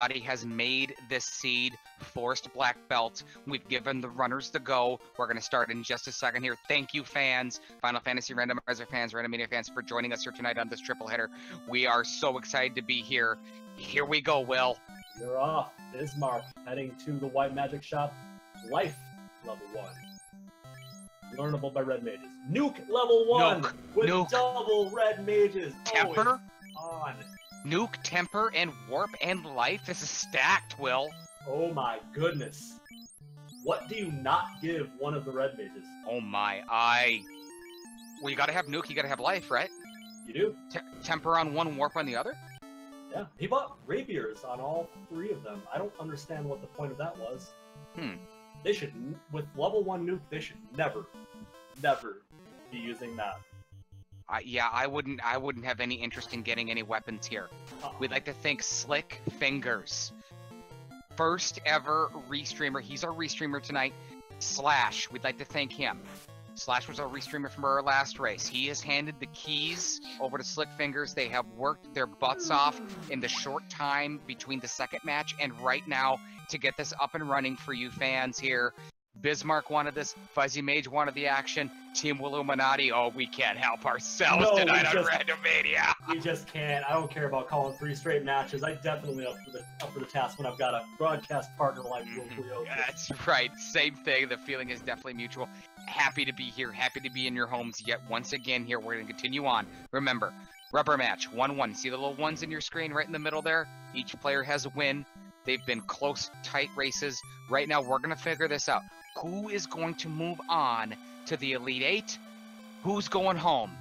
has made this seed forced black belt. We've given the runners the go. We're going to start in just a second here. Thank you, fans, Final Fantasy Randomizer fans, Randomizer fans, for joining us here tonight on this triple header. We are so excited to be here. Here we go, Will. You're off. Bismarck heading to the white magic shop. Life level 1. Learnable by red mages. Nuke level 1 with double red mages. Temper on. Nuke, temper, and warp and life. This is stacked, Will. Oh my goodness. What do you not give one of the red mages? Oh my, well, you gotta have nuke, you gotta have life, right? You do. Temper on one, warp on the other? Yeah, he bought rapiers on all 3 of them. I don't understand what the point of that was. They should, with level 1 nuke, they should never be using that. Yeah, I wouldn't have any interest in getting any weapons here. We'd like to thank Slick Fingers. First ever restreamer. He's our restreamer tonight. Slash, we'd like to thank him. Slash was our restreamer from our last race. He has handed the keys over to Slick Fingers. They have worked their butts off in the short time between the second match and right now to get this up and running for you fans here. Bismarck wanted this. Fuzzymage wanted the action. Team Illuminati, oh, we can't help ourselves tonight on Randomania. We just can't. I don't care about calling 3 straight matches. I definitely up for the task when I've got a broadcast partner like Will. That's right. Same thing. The feeling is definitely mutual. Happy to be here. Happy to be in your homes yet once again here. We're going to continue on. Remember, rubber match, 1-1. See the little ones in your screen right in the middle there? Each player has a win. They've been close, tight races. Right now, we're going to figure this out. Who is going to move on to the Elite 8? Who's going home?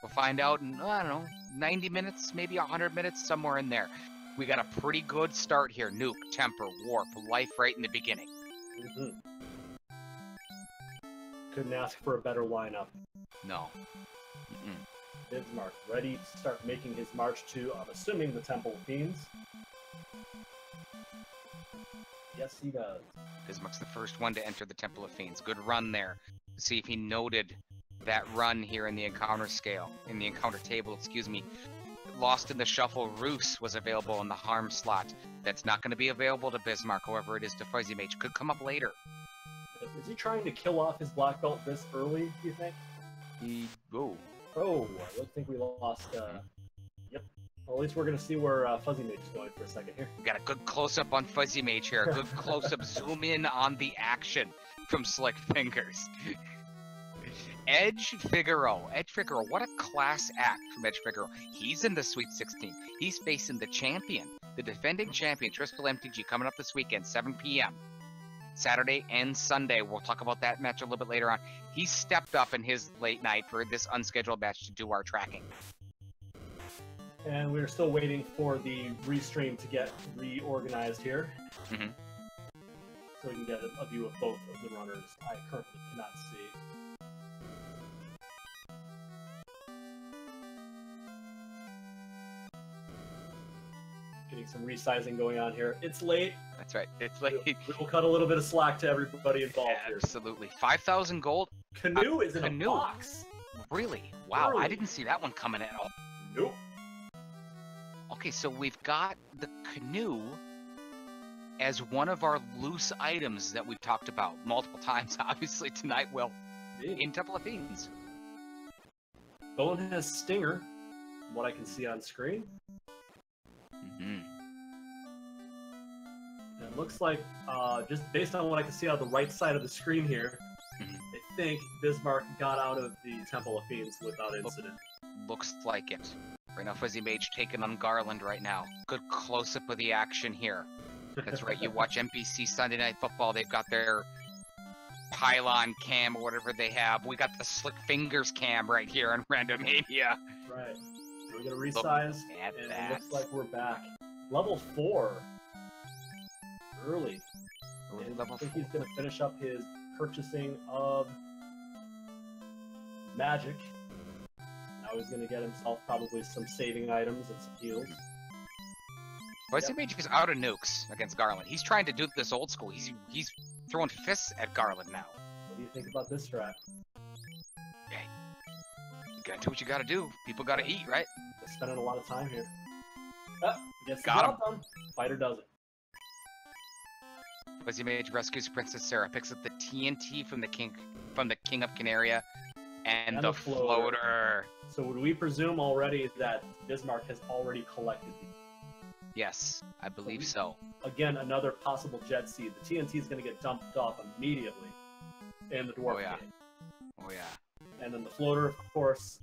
We'll find out in, I don't know, 90 minutes, maybe 100 minutes, somewhere in there. We got a pretty good start here. Nuke, temper, warp, life right in the beginning. Couldn't ask for a better lineup. No. Bismarck ready to start making his march to, I'm assuming, the Temple of Fiends. Yes, he does. Bismarck's the first one to enter the Temple of Fiends. Good run there. See if he noted that run here in the encounter scale, in the encounter table, excuse me. Lost in the Shuffle, Roos was available in the harm slot. That's not going to be available to Bismarck, however it is to Fuzzymage. Could come up later. Is he trying to kill off his black belt this early, do you think? Oh, I don't think we lost, yep. Well, at least we're going to see where Fuzzymage is going for a second here. We got a good close-up on Fuzzymage here. A good close-up zoom in on the action from Slick Fingers. Edge Figaro, what a class act from Edge Figaro. He's in the Sweet 16. He's facing the champion, the defending champion, Triskel MTG, coming up this weekend, 7 p.m. Saturday and Sunday. We'll talk about that match a little bit later on. He stepped up in his late night for this unscheduled match to do our tracking. And we're still waiting for the restream to get reorganized here. So we can get a view of both of the runners. I currently cannot see. Getting some resizing going on here. It's late. That's right. It's late. We will cut a little bit of slack to everybody involved here. Absolutely. 5,000 gold. Canoe is in a box. Really? Wow. I didn't see that one coming at all. Nope. Okay, so we've got the canoe as one of our loose items that we've talked about multiple times, obviously, tonight, Will, in Temple of Fiends. Bone has Stinger, from what I can see on screen. It looks like, just based on what I can see on the right side of the screen here, I think Bismarck got out of the Temple of Fiends without incident. Looks like it. Right now, Fuzzymage taking on Garland right now. Good close-up of the action here. That's right, you watch NBC Sunday Night Football, they've got their pylon cam or whatever they have. We got the Slick Fingers cam right here on Randomania. Right. We're going to resize, and it looks like we're back. Level 4. Early. And I think he's going to finish up his purchasing of magic. Now he's going to get himself probably some saving items and some heals. Fuzzymage is out of nukes against Garland. He's trying to do this old school. He's throwing fists at Garland now. What do you think about this strat? Hey, you gotta do what you gotta do. People gotta eat, right? They're spending a lot of time here. Gets got him. Done. Fighter does it. Fuzzymage rescues Princess Sarah, picks up the TNT from the King of Canaria, and the floater. So would we presume already that Bismarck has already collected these? Yes, I believe so. Again, another possible jet seed. The TNT is going to get dumped off immediately in the dwarf gate. Oh yeah. And then the floater, of course,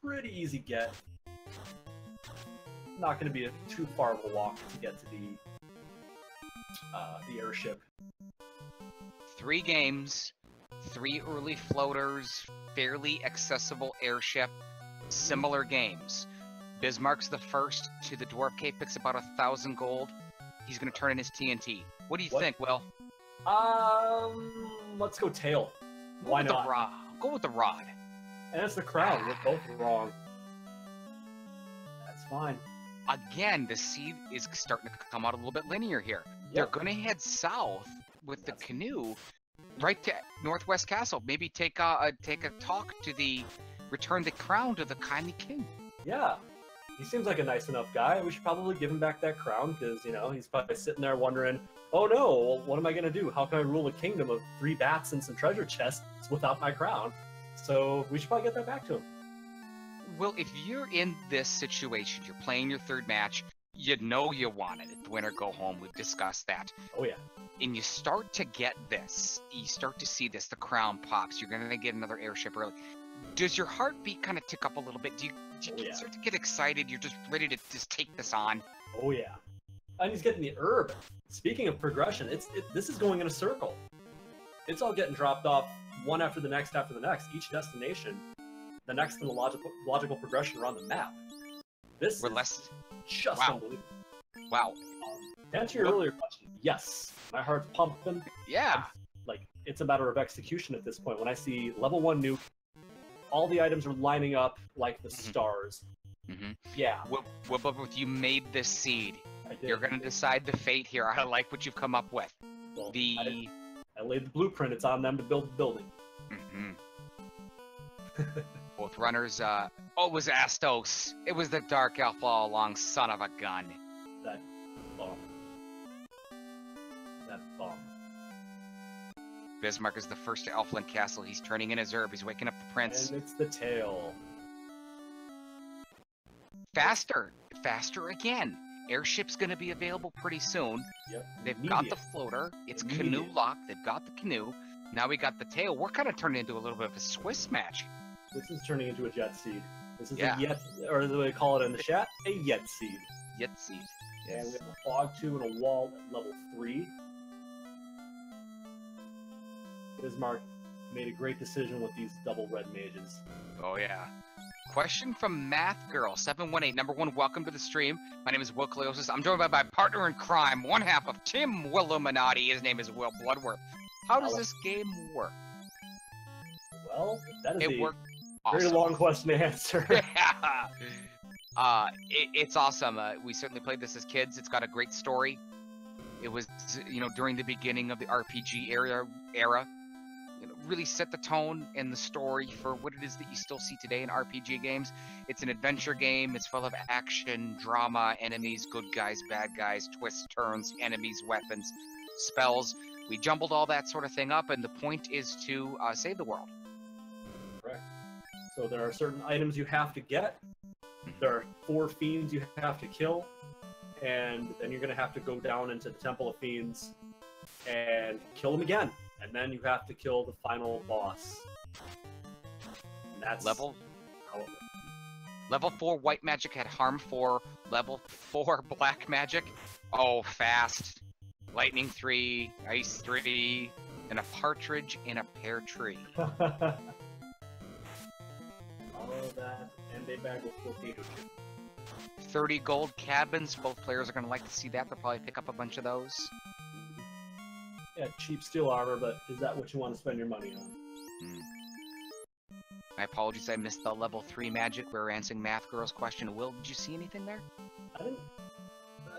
pretty easy get. Not going to be too far of a walk to get to the airship. 3 games, 3 early floaters, fairly accessible airship, similar games. Bismarck's the first to the dwarf cave, picks about 1,000 gold. He's going to turn in his TNT. What do you think, Will? Let's go tail. Why not? Go with the rod. And it's the crown. We're both wrong. That's fine. Again, the seed is starting to come out a little bit linear here. Yep. They're going to head south with the canoe right to Northwest Castle. Maybe take a talk to return the crown to the kindly king. Yeah. He seems like a nice enough guy. We should probably give him back that crown because, you know, he's probably sitting there wondering, oh no, what am I going to do? How can I rule a kingdom of 3 bats and some treasure chests without my crown? So we should probably get that back to him. Well, if you're in this situation, you're playing your 3rd match, you know you want it. It's win or go home. We've discussed that. Oh, yeah. And you start to get this. You start to see this. The crown pops. You're going to get another airship early. Does your heartbeat kind of tick up a little bit? Do you start to get excited? You're just ready to just take this on? Oh, yeah. And he's getting the herb. Speaking of progression, this is going in a circle. It's all getting dropped off one after the next after the next. Each destination, the next in the logical progression around the map. This is just unbelievable. Wow. To answer your earlier question, yes. My heart's pumping. Yeah. Like, it's a matter of execution at this point. When I see level 1 nuke, all the items are lining up like the stars. Yeah. Wilbur, you made this seed. I did. You're going to decide the fate here. I like what you've come up with. Well, I laid the blueprint. It's on them to build the building. Both runners, it was Astos. It was the Dark Elf all along, son of a gun. That bum. Bismarck is the first to Elfland Castle. He's turning in his herb. He's waking up the prince. And it's the tail. Faster again. Airship's going to be available pretty soon. Yep. They've got the floater. It's canoe locked. They've got the canoe. Now we got the tail. We're kind of turning into a little bit of a Swiss match. This is turning into a jet seed. This is a yet, or the way they call it in the chat, a yet seed. Yet seed. Yes. And we have a fog 2 and a wall at level 3. Bismarck made a great decision with these double red mages. Oh yeah. Question from Math Girl 718. Number 1, welcome to the stream. My name is Will Cleosis. I'm joined by my partner in crime, one half of Team Willuminati. His name is Will Bloodworth. How does this game work? Well, that is a awesome. Very long question to answer. Yeah. It's awesome. We certainly played this as kids. It's got a great story. It was, during the beginning of the RPG era. Really set the tone and the story for what it is that you still see today in RPG games. It's an adventure game. It's full of action, drama, enemies, good guys, bad guys, twists, turns, enemies, weapons, spells. We jumbled all that sort of thing up, and the point is to save the world. Correct. So there are certain items you have to get. There are 4 fiends you have to kill, and then you're going to have to go down into the Temple of Fiends and kill them again. And then you have to kill the final boss. And that's level how it works. Level 4 white magic had harm 4. Level 4 black magic. Oh, fast. Lightning 3, ice 3, and a partridge in a pear tree. All of that, and a bag of potato chips. 30 gold cabins. Both players are going to like to see that. They'll probably pick up a bunch of those. Yeah, cheap steel armor, but is that what you want to spend your money on? My apologies, I missed the level 3 magic. We were answering Math Girl's question. Will, did you see anything there? I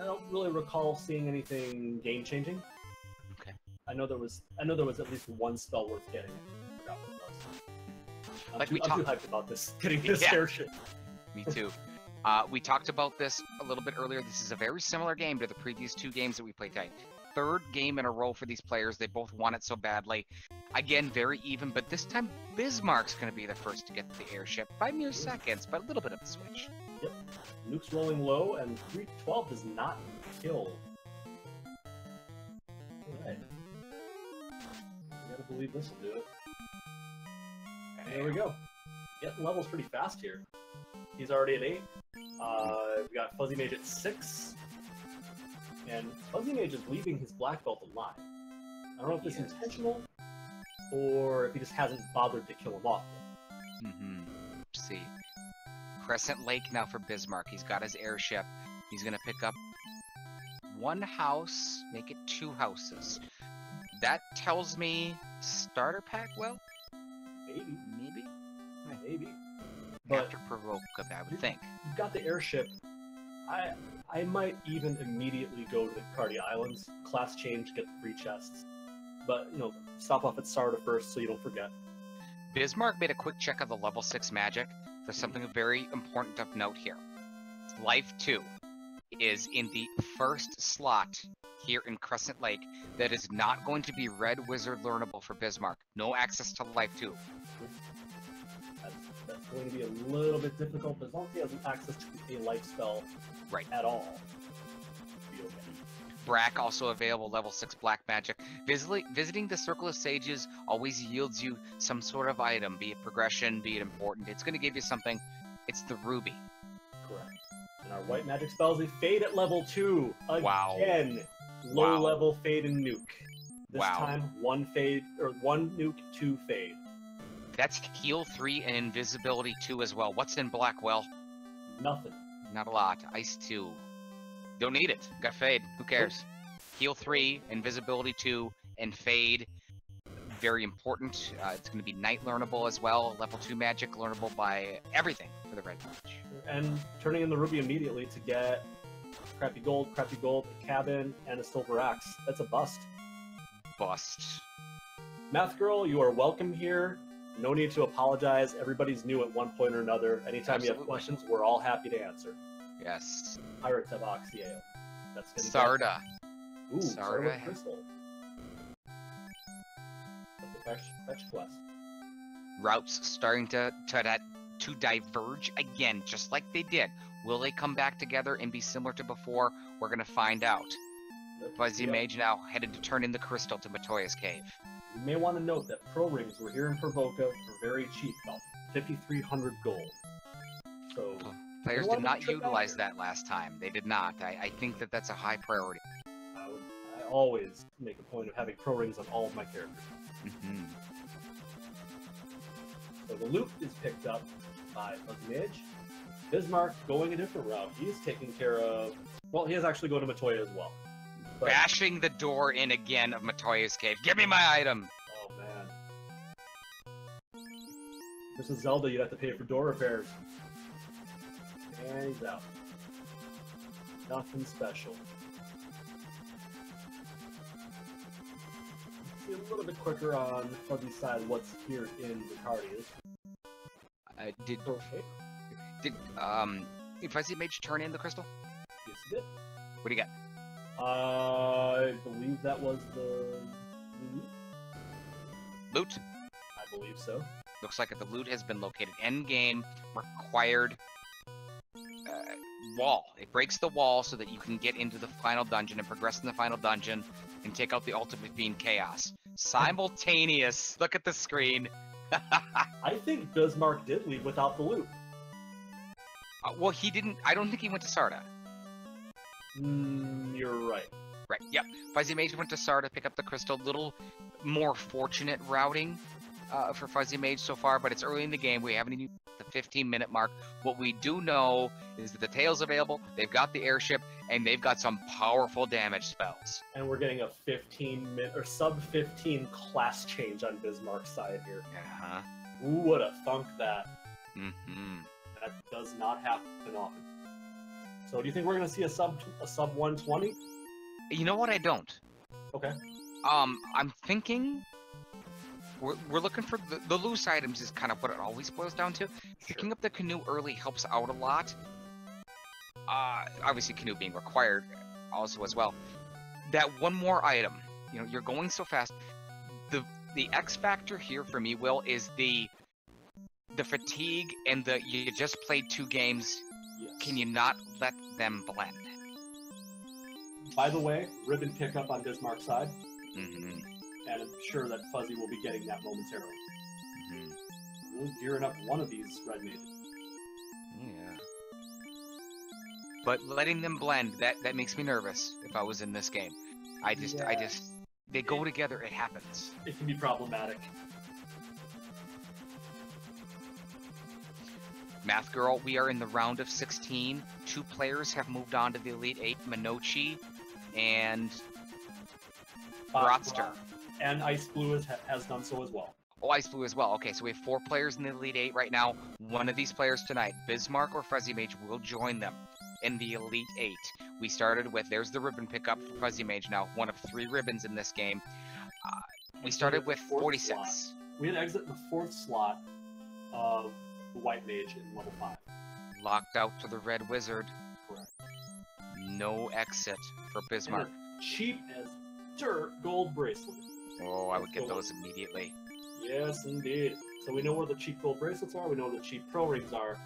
don't really recall seeing anything game-changing. Okay. I know there was at least one spell worth getting. I forgot what it was. I'm too hyped about this. Getting this airship. Me too. We talked about this a little bit earlier. This is a very similar game to the previous 2 games that we played tonight. 3rd game in a row for these players. They both want it so badly. Again, very even, but this time Bismarck's going to be the first to get the airship by mere seconds, but a little bit of a switch. Yep. Nuke's rolling low, and 312 does not kill. Alright. I gotta believe this will do it. And there we go. Getting levels pretty fast here. He's already at 8. We got Fuzzymage at 6. And Fuzzymage is leaving his black belt alive. I don't know if this is intentional, or if he just hasn't bothered to kill him off yet. Let's see. Crescent Lake now for Bismarck. He's got his airship. He's going to pick up 1 house, make it 2 houses. That tells me starter pack, well? Maybe. Maybe? Maybe. But after Provoke, I would think. You've got the airship. I might even immediately go to the Cardi Islands, class change, get the free chests. But, you know, stop off at Sarda first so you don't forget. Bismarck made a quick check of the level 6 magic. There's something very important of note here. Life 2 is in the first slot here in Crescent Lake that is not going to be Red Wizard learnable for Bismarck. No access to Life 2. That's going to be a little bit difficult, but as long as he has access to a life spell at all, it'll be okay. Brack also available level 6 black magic. Visiting the Circle of Sages always yields you some sort of item, be it progression, be it important. It's going to give you something. It's the Ruby. Correct. And our white magic spells, they fade at level 2. Wow. Again, low level fade and nuke. This time, 1 fade, or 1 nuke, 2 fade. That's heal 3 and invisibility 2 as well. What's in black? Well, nothing. Not a lot. Ice 2. Don't need it. Got fade. Who cares? Heal 3, invisibility 2, and fade. Very important. It's going to be night learnable as well. Level 2 magic learnable by everything for the red mage. And turning in the ruby immediately to get crappy gold, a cabin, and a silver axe. That's a bust. Bust. Math Girl, you are welcome here. No need to apologize. Everybody's new at one point or another. Anytime you have questions, we're all happy to answer. Yes. Pirates have Oxyale. That's gonna Sarda. Ooh, Sarda with Crystal. That's the fetch quest. Routes starting to diverge again, just like they did. Will they come back together and be similar to before? We're going to find out. Fuzzymage now headed to turn in the crystal to Matoya's cave. You may want to note that pro rings were here in Provoca for very cheap, about 5,300 gold. So players did not utilize that last time. They did not. I think that that's a high priority. I always make a point of having pro rings on all of my characters. So the loot is picked up by Fuzzymage. Bismarck going a different route. He's taking care of... Well, he is actually going to Matoya as well. But... Bashing the door in again of Matoya's cave. Give me my item! Oh, man. This is Zelda. You'd have to pay for door repairs. And he's out. Nothing special. Let's see a little bit quicker on Fuzzy's side what's here in Ricardius. Did Fuzzymage turn in the crystal? Yes, he did. What do you got? I believe that was the loot. I believe so. Looks like the loot has been located. End game required wall. It breaks the wall so that you can get into the final dungeon and progress in the final dungeon and take out the ultimate being chaos. Simultaneous. Look at the screen. I think Bismarck did leave without the loot. Well, he didn't. I don't think he went to Sarda. You're right. Right, yep. Fuzzymage went to Sarda to pick up the crystal. Little more fortunate routing for Fuzzymage so far, but it's early in the game. We haven't even the 15-minute mark. What we do know is that the tail's available, they've got the airship, and they've got some powerful damage spells. And we're getting a 15-minute or sub-15 class change on Bismarck's side here. Ooh, what a thunk that. That does not happen often. So do you think we're going to see a sub 120? You know what? I don't. Okay. I'm thinking we're looking for the loose items is kind of what it always boils down to. Picking up the canoe early helps out a lot. obviously Canoe being required also as well. That one more item, you know, you're going so fast. The X factor here for me, Will, is the fatigue and the you just played 2 games. Yes. Can you not let them blend? By the way, ribbon pickup on Bismarck's side. Mm-hmm. And I'm sure that Fuzzy will be getting that momentarily. Mm-hmm. We're gearing up one of these red mages. Yeah. But letting them blend, that makes me nervous if I was in this game. I just they go together, it happens. It can be problematic. Math Girl, we are in the round of 16. 2 players have moved on to the Elite 8, Minochi and Broadster. And Ice Blue has done so as well. Oh, Ice Blue as well. Okay, so we have 4 players in the Elite 8 right now. One of these players tonight, Bismarck or Fuzzymage, will join them in the Elite 8. We started with, there's the ribbon pickup for Fuzzymage now, one of 3 ribbons in this game. We started with 46. Slot. We had exit in the 4th slot of the White Mage in level 5. Locked out to the Red Wizard. Correct. No exit for Bismarck. Cheap as dirt gold bracelet. Oh, I would get those immediately. Yes, indeed. So we know where the cheap gold bracelets are, we know where the cheap pro rings are.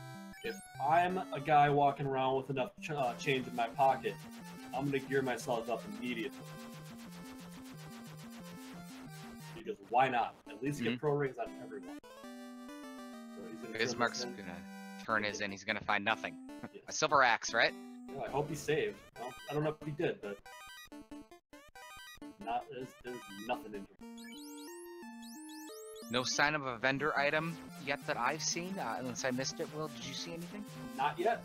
If I'm a guy walking around with enough change in my pocket, I'm going to gear myself up immediately. Because why not? At least get pro rings on everyone. So Bismarck's going to turn his in. He's going to find nothing. Yes. A silver axe, right? Yeah, I hope he saved. Well, I don't know if he did, but there's nothing in here. No sign of a vendor item yet that I've seen, unless I missed it. Will, did you see anything? Not yet.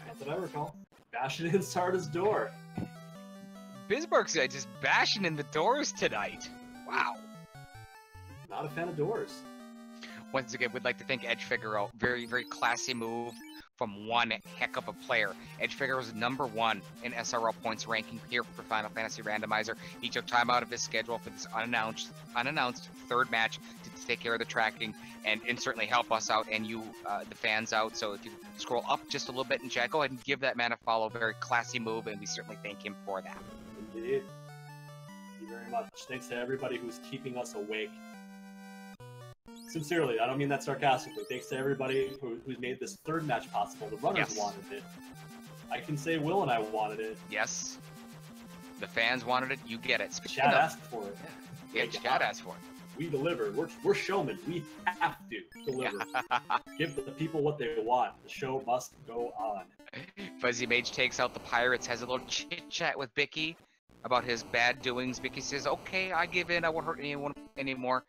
Not that I recall. Bashing in Sarda's door. Bismarck's just bashing in the doors tonight. Wow. Not a fan of doors. Once again, we'd like to thank Edge Figaro. Very, very classy move from one heck of a player. Edge Figaro is #1 in SRL points ranking here for Final Fantasy Randomizer. He took time out of his schedule for this unannounced 3rd match to take care of the tracking and certainly help us out and you, the fans out. So if you scroll up just a little bit in chat, go ahead and give that man a follow. Very classy move, and we certainly thank him for that. Indeed. Thank you very much. Thanks to everybody who's keeping us awake. Sincerely, I don't mean that sarcastically. Thanks to everybody who's made this 3rd match possible. The runners wanted it. I can say Will and I wanted it. Yes. The fans wanted it. You get it. Chad asked for it. Yeah, Chad asked for it. We deliver. We're showmen. We have to deliver. Give the people what they want. The show must go on. Fuzzymage takes out the pirates, has a little chit-chat with Bicky about his bad doings. Bicky says, okay, I give in. I won't hurt anyone anymore.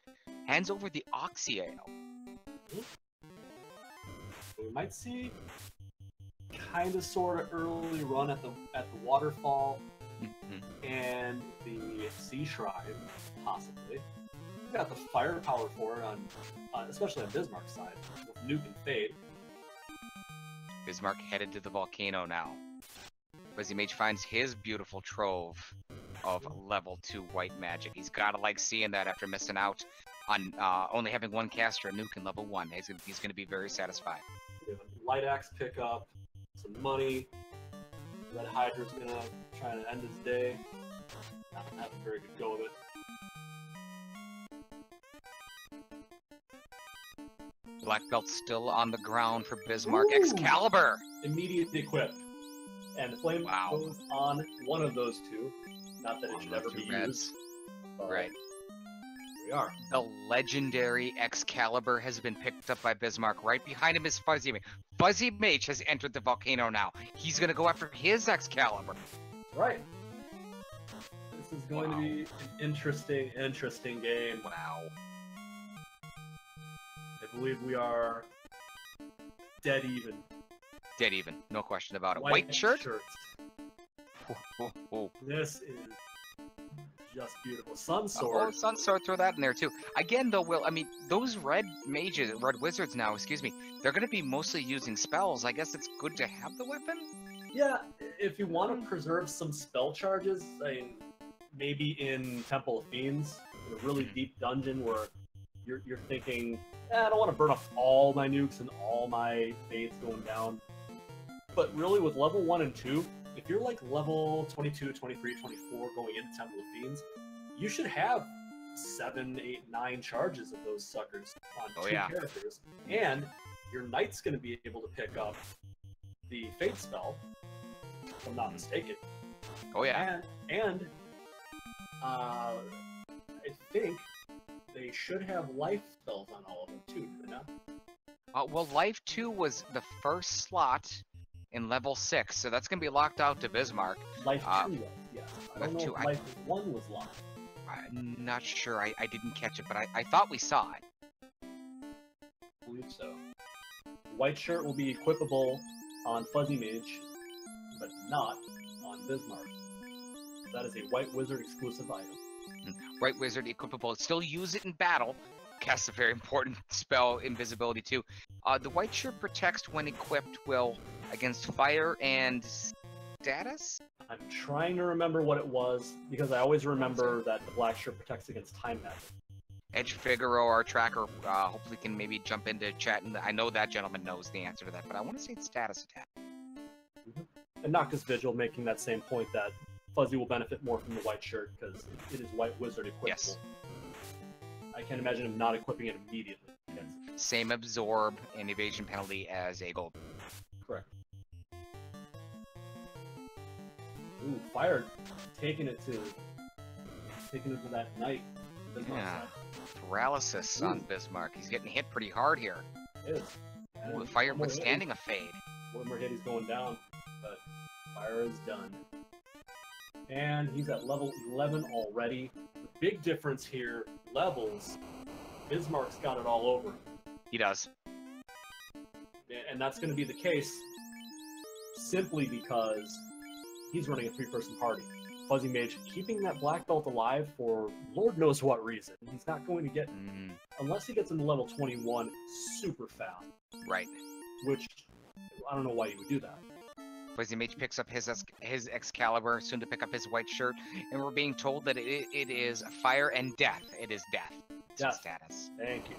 Hands over the Oxy Ale. We might see kind of sort of early run at the waterfall and the sea shrine, possibly. We've got the firepower for it on especially on Bismarck's side with Nuke and Fade. Bismarck headed to the volcano now. Fuzzymage finds his beautiful trove of level 2 white magic. He's gotta like seeing that after missing out on only having 1 caster at Nuke in level 1. He's gonna be very satisfied. We have a light axe pickup, some money. Red Hydra's gonna try to end his day. Not have a very good go of it. Black belt still on the ground for Bismarck. Ooh. Excalibur! Immediate equip. And flame goes on one of those 2. Not that it should ever be used. Right. We are. The legendary Excalibur has been picked up by Bismarck. Right behind him is Fuzzymage. Fuzzymage has entered the volcano now. He's going to go after his Excalibur. Right. This is going to be an interesting game. Wow. I believe we are dead even. Dead even. No question about it. White shirt? This is just beautiful. Sun Sword. Oh, Sun Sword, throw that in there too. Again though, Will, I mean, those red wizards now, excuse me, they're going to be mostly using spells. I guess it's good to have the weapon? Yeah, if you want to preserve some spell charges, I mean, maybe in Temple of Fiends, in a really deep dungeon where you're thinking, I don't want to burn off all my nukes and all my fades going down. But really, with level 1 and 2, if you're like level 22, 23, 24 going into Temple of Fiends, you should have 7, 8, 9 charges of those suckers on 2 characters. And your Knight's going to be able to pick up the Fate spell, if I'm not mistaken. Oh yeah. And I think they should have life spells on all of them too, do they not? Well, Life 2 was the first slot in level 6, so that's going to be locked out to Bismarck. Life 2 was, yes. I don't know if Life 1 was locked. I'm not sure. I didn't catch it, but I thought we saw it. I believe so. White shirt will be equipable on Fuzzymage, but not on Bismarck. That is a White Wizard exclusive item. White Wizard equipable. Still use it in battle. Casts a very important spell, Invisibility too. The White shirt protects when equipped against fire and status? I'm trying to remember what it was, because I always remember that the black shirt protects against time magic. Edge Figaro, our tracker, hopefully can maybe jump into chat, and I know that gentleman knows the answer to that, but I want to say it's status attack. And Noctis Vigil making that same point that Fuzzy will benefit more from the white shirt because it is White Wizard equipable. Yes. I can't imagine him not equipping it immediately. Same absorb and evasion penalty as a gold. Correct. Ooh, Fire taking it to that Knight. Yeah. Paralysis on Bismarck. He's getting hit pretty hard here. It is. Ooh, Fire withstanding a fade. One more hit, he's going down, but Fire is done. And he's at level 11 already. The big difference here, levels, Bismarck's got it all over. He does. And that's going to be the case simply because he's running a 3-person party. Fuzzymage keeping that black belt alive for Lord knows what reason. He's not going to get, unless he gets into level 21 super fast. Right. Which, I don't know why you would do that. Fuzzymage picks up his Excalibur, soon to pick up his white shirt, and we're being told that it is fire and death. It is death. Death. Status. Thank you.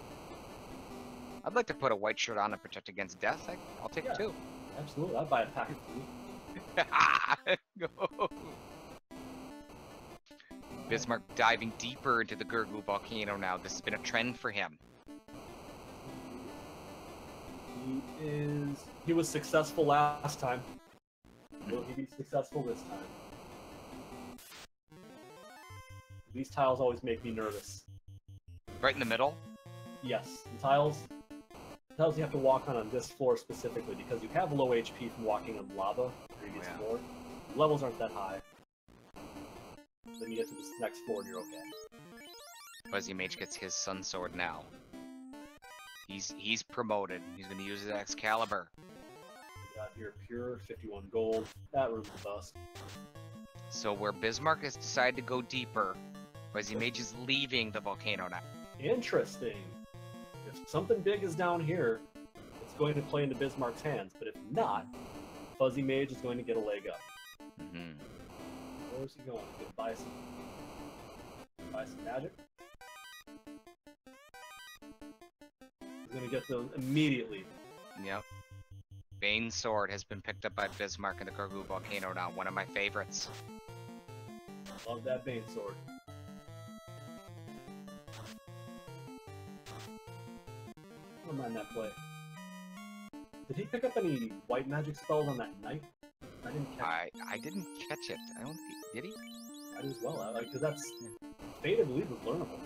I'd like to put a white shirt on and protect against death. I'll take it too. Absolutely. I'd buy a pack of 3. Go. Bismarck diving deeper into the Gurgu volcano now. This has been a trend for him. He was successful last time. Will he be successful this time? These tiles always make me nervous. Right in the middle? Yes. The tiles you have to walk on this floor specifically because you have low HP from walking on lava the previous floor. The levels aren't that high. Then you get to this next floor and you're okay. Fuzzymage gets his Sun Sword now. He's promoted. He's going to use his Excalibur. We got here pure 51 gold. That room's the bust. So where Bismarck has decided to go deeper, Fuzzymage is leaving the volcano now. Interesting. If something big is down here, it's going to play into Bismarck's hands. But if not, Fuzzymage is going to get a leg up. Where's he going? He's going to buy some magic. He's going to get those immediately. Yep. Bane Sword has been picked up by Bismarck in the Gurgu volcano now. One of my favorites. Love that Bane Sword. I don't mind that play. Did he pick up any white magic spells on that Knight? I didn't catch it. I didn't catch it. I don't think, did he? Might as well, because that's Fate, I believe, was learnable.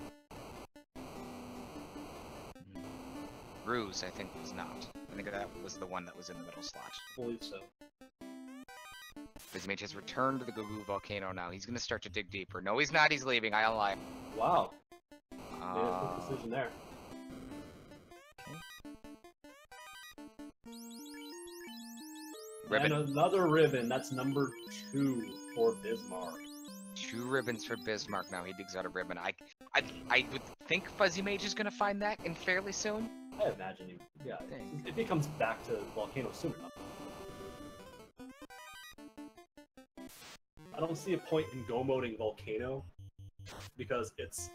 Ruse, I think, was not. I think that was the one that was in the middle slot. I believe so. Fuzzymage has returned to the Gurgu volcano now. He's going to start to dig deeper. No, he's not. He's leaving. I'll lie. Wow. Good decision there. Ribbon. And another ribbon. That's number 2 for Bismarck. 2 ribbons for Bismarck now. He digs out a ribbon. I would think Fuzzymage is going to find that in fairly soon. I imagine he, if he comes back to Volcano soon enough. I don't see a point in go moding Volcano because it's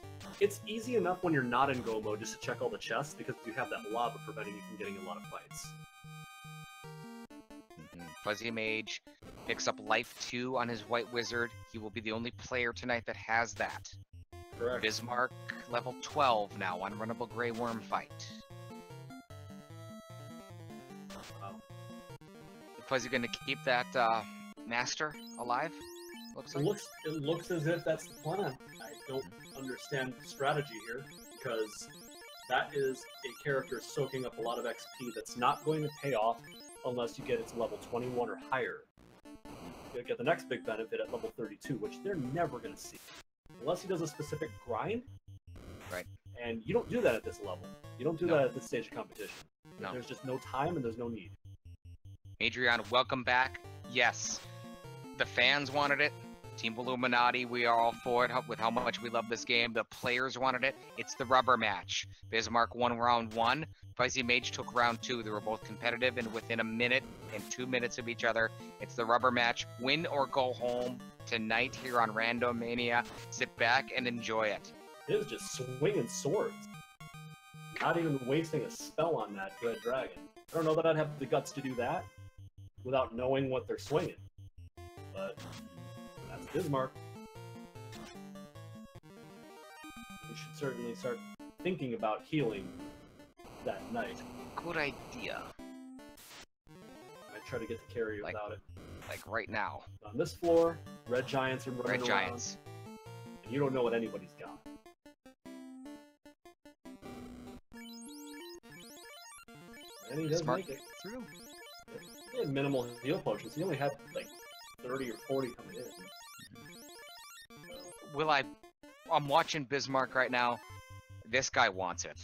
easy enough when you're not in go mode just to check all the chests because you have that lava preventing you from getting a lot of fights. Fuzzymage picks up life 2 on his white wizard. He will be the only player tonight that has that. Correct. Bismarck level 12 now, unrunnable gray worm fight. Wow. Fuzzy gonna keep that master alive? Looks like. It looks as if that's the plan. I don't understand the strategy here, because that is a character soaking up a lot of XP that's not going to pay off unless you get it to level 21 or higher. You'll get the next big benefit at level 32, which they're never going to see. Unless he does a specific grind. Right. And you don't do that at this level. You don't do that at this stage of competition. No. There's just no time and there's no need. Adrian, welcome back. Yes, the fans wanted it. Team Illuminati, we are all for it with how much we love this game. The players wanted it. It's the rubber match. Bismarck won round 1. Fuzzymage took round 2. They were both competitive and within a minute and 2 minutes of each other. It's the rubber match. Win or go home tonight here on Randomania. Sit back and enjoy it. It was just swinging swords. Not even wasting a spell on that red dragon. I don't know that I'd have the guts to do that without knowing what they're swinging. But that's Bismarck. We should certainly start thinking about healing that night. Good idea. I try to get the carry without it. Like right now. On this floor, red giants are running Red giants. and you don't know what anybody's got. And he does Smart make it. through. He had minimal heal potions. He only had like 30 or 40 coming in. I'm watching Bismarck right now. This guy wants it.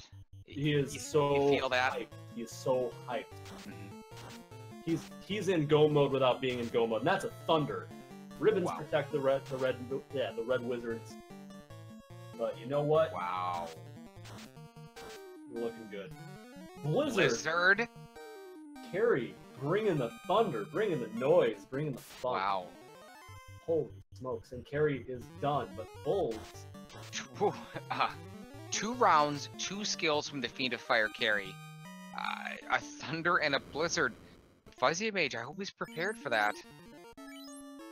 He is you feel that? hyped. He is so hyped. Mm-hmm. He's in go mode without being in go mode, and that's a thunder. Ribbons Wow. protect the red wizards. But you know what? Wow. You're looking good. Blizzard. Blizzard. Carry, bringing the thunder, bringing the noise, bringing the fun. Wow. Holy smokes! And Carry is done, but Bulls. 2 rounds, 2 skills from the Fiend of Fire carry. A Thunder and a Blizzard. Fuzzymage, I hope he's prepared for that.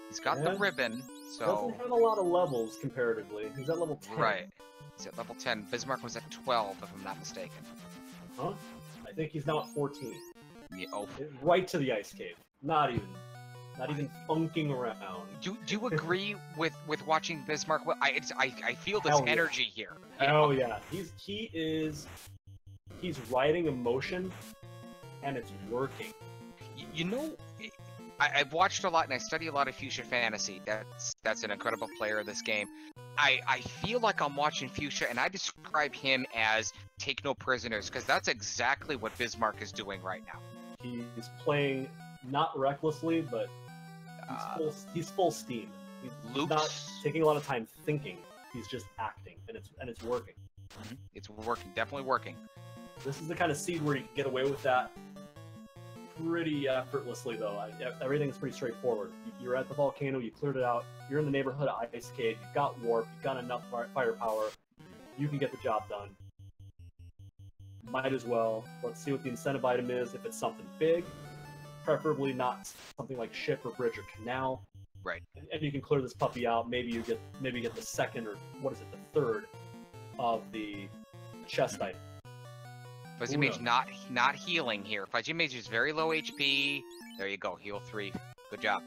He's got the ribbon, so... Doesn't have a lot of levels comparatively. He's at level 10. Right. He's at level 10. Bismarck was at 12, if I'm not mistaken. Huh? I think he's now at 14. Yeah, oh. Right to the ice cave. Not even funking around. Do you agree with watching Bismarck? Well, I feel this Hell yeah. energy here. Oh yeah, he's riding emotion, and it's working. You know, I've watched a lot and I study a lot of Fuchsia Fantasy. That's an incredible player of this game. I feel like I'm watching Fuchsia and I describe him as take no prisoners because that's exactly what Bismarck is doing right now. He's playing not recklessly, but he's full steam. He's not taking a lot of time thinking. He's just acting, and it's working. Mm-hmm. It's working, definitely working. This is the kind of seed where you can get away with that pretty effortlessly, though. Everything's pretty straightforward. You're at the volcano, you cleared it out, you're in the neighborhood of Ice Cave, you've got warp, you've got enough firepower, you can get the job done. Might as well. Let's see what the incentive item is. If it's something big, preferably not something like ship or bridge or canal. Right. And you can clear this puppy out. Maybe you get the second or the third of the chest item. Fuzzymage not healing here. Fuzzymage is very low HP. There you go, heal 3. Good job.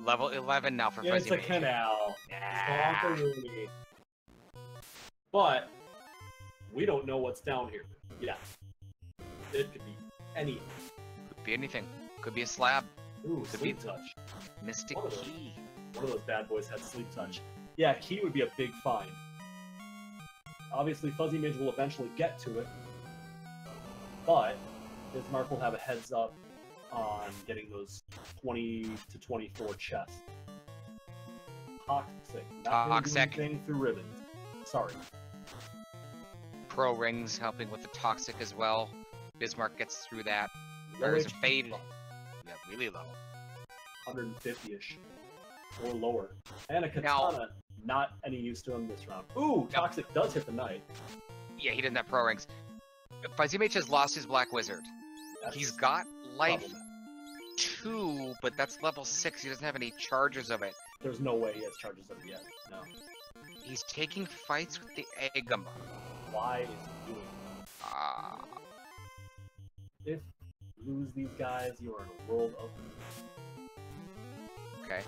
Level 11 now for Fuzzymage. It's a canal. But we don't know what's down here. Yeah. It could be anything. Could be anything. Could be a slab. Ooh, could sleep be touch. Mystic Key. One of those bad boys had sleep touch. Yeah, Key would be a big find. Obviously, Fuzzymage will eventually get to it, but Bismarck will have a heads up on getting those 20 to 24 chests. Toxic. Not anything through ribbons. Sorry. Pro rings helping with the toxic as well. Bismarck gets through that. There's a fade. Yeah, really low. 150-ish. Or lower. And a katana. Not any use to him this round. Ooh, Toxic does hit the knight. Yeah, he didn't have pro rings. Fuzzymage has lost his Black Wizard. He's got life 2, but that's level 6. He doesn't have any charges of it. There's no way he has charges of it yet. No. He's taking fights with the Agama. Why is he doing that? If you lose these guys, you are in a world of... Okay.